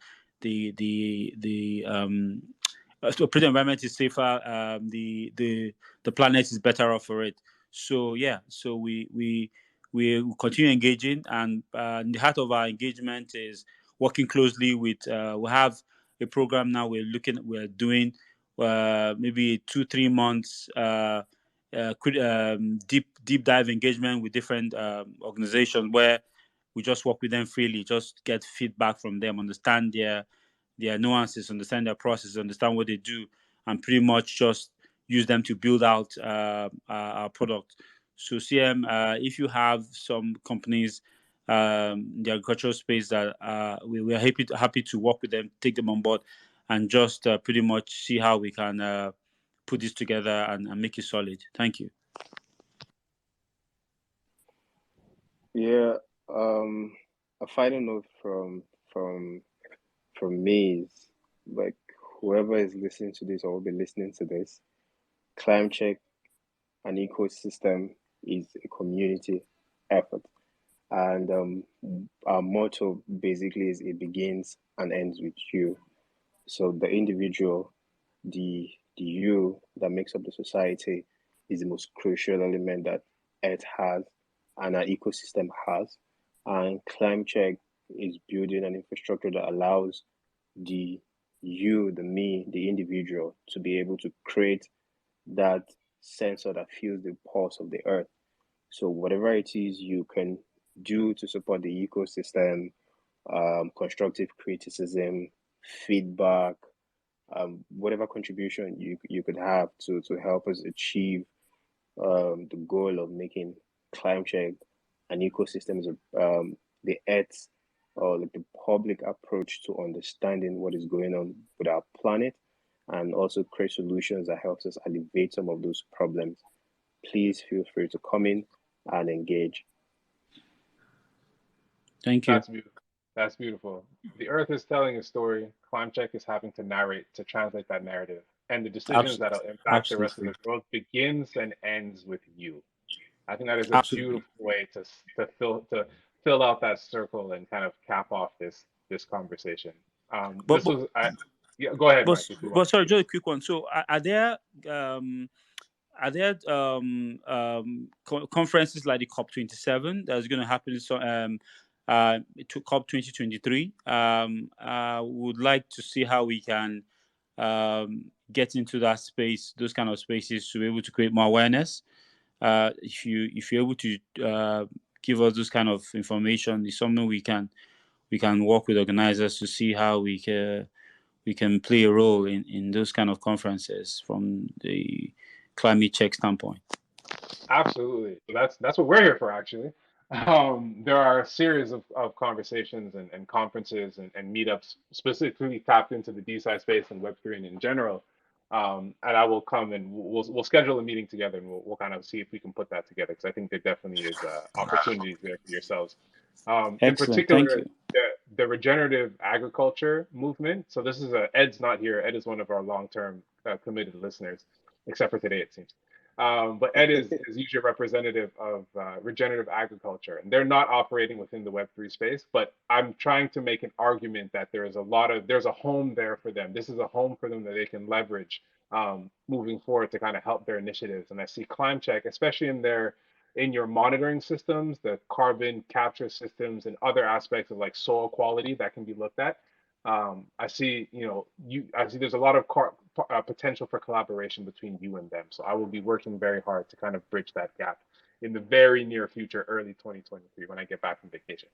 operating environment is safer, the planet is better off for it. So yeah, so we continue engaging, and in the heart of our engagement is working closely with. We have a program now. We're doing maybe 2 3 months deep dive engagement with different organizations where we just work with them freely, just get feedback from them, understand their nuances, understand their process, understand what they do, and pretty much just use them to build out our product. So CM, if you have some companies in the agricultural space that we are happy to work with them, take them on board, and just pretty much see how we can put this together and make it solid. Thank you. yeah. Um, a final note from from me is, like, whoever is listening to this or will be listening to this, Climecheck, an ecosystem, is a community effort. And our motto basically is, it begins and ends with you. So the individual, the you that makes up the society, is the most crucial element that Earth has and our ecosystem has. And Climecheck is building an infrastructure that allows the you, the me, the individual to be able to create that sensor that feels the pulse of the earth. So whatever it is you can do to support the ecosystem, constructive criticism, feedback, whatever contribution you could have to help us achieve the goal of making Climecheck an ecosystem is the Earth's, or like the public approach to understanding what is going on with our planet, and also create solutions that helps us alleviate some of those problems, please feel free to come in and engage. Thank you. That's beautiful. That's beautiful. The Earth is telling a story. Climecheck is having to narrate, to translate that narrative. And the decisions that'll impact the rest of Absolutely. the world begins and ends with you. I think that is a Absolutely. beautiful way to fill out that circle and kind of cap off this conversation. But Yeah, go ahead, Mike, if you want to sorry, speak. just a quick one. So are there conferences like the COP27 that's going to happen to COP 2023? Would like to see how we can get into that space, those kind of spaces, to be able to create more awareness. If you're able to give us this kind of information, it's something we can work with organizers to see how we can play a role in those kind of conferences from the Climecheck standpoint. Absolutely. So that's what we're here for, actually. There are a series of conversations and conferences and meetups specifically tapped into the DeSci space and Web3 and in general. And I will come and we'll schedule a meeting together and we'll kind of see if we can put that together because I think there definitely is opportunities there for yourselves. In Excellent. Thank particular, you. the regenerative agriculture movement. So this is Ed's not here. Ed is one of our long-term committed listeners, except for today, it seems. But Ed is usually a representative of regenerative agriculture, and they're not operating within the Web3 space. But I'm trying to make an argument that there's a home there for them. This is a home for them that they can leverage moving forward to kind of help their initiatives. And I see Climecheck, especially in your monitoring systems, the carbon capture systems, and other aspects of like soil quality that can be looked at. I see, I see there's a lot of potential for collaboration between you and them. So I will be working very hard to kind of bridge that gap in the very near future, early 2023, when I get back from vacation.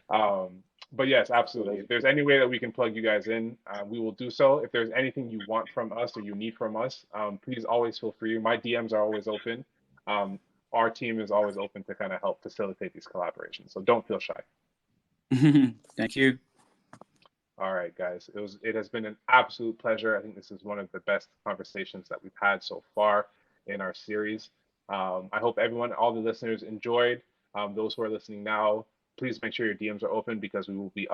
But yes, absolutely. If there's any way that we can plug you guys in, we will do so. If there's anything you want from us or you need from us, please always feel free. My DMs are always open. Our team is always open to kind of help facilitate these collaborations. So don't feel shy. Thank you. All right, guys. It has been an absolute pleasure. I think this is one of the best conversations that we've had so far in our series. I hope everyone, all the listeners, enjoyed. Those who are listening now, please make sure your DMs are open because we will be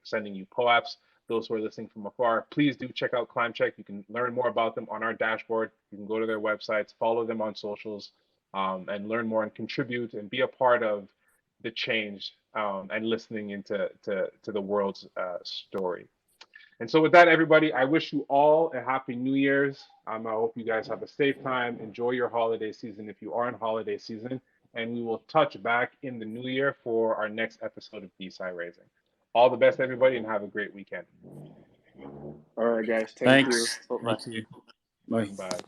sending you POAPs. Those who are listening from afar, please do check out Climecheck. You can learn more about them on our dashboard. You can go to their websites, follow them on socials, and learn more and contribute and be a part of the change and listening into the world's story. And so with that, everybody, I wish you all a happy New Year's. I hope you guys have a safe time. Enjoy your holiday season if you are in holiday season. And we will touch back in the new year for our next episode of DeSci Raising. All the best, everybody, and have a great weekend. All right, guys. Thanks. Thank you. Bye. Bye.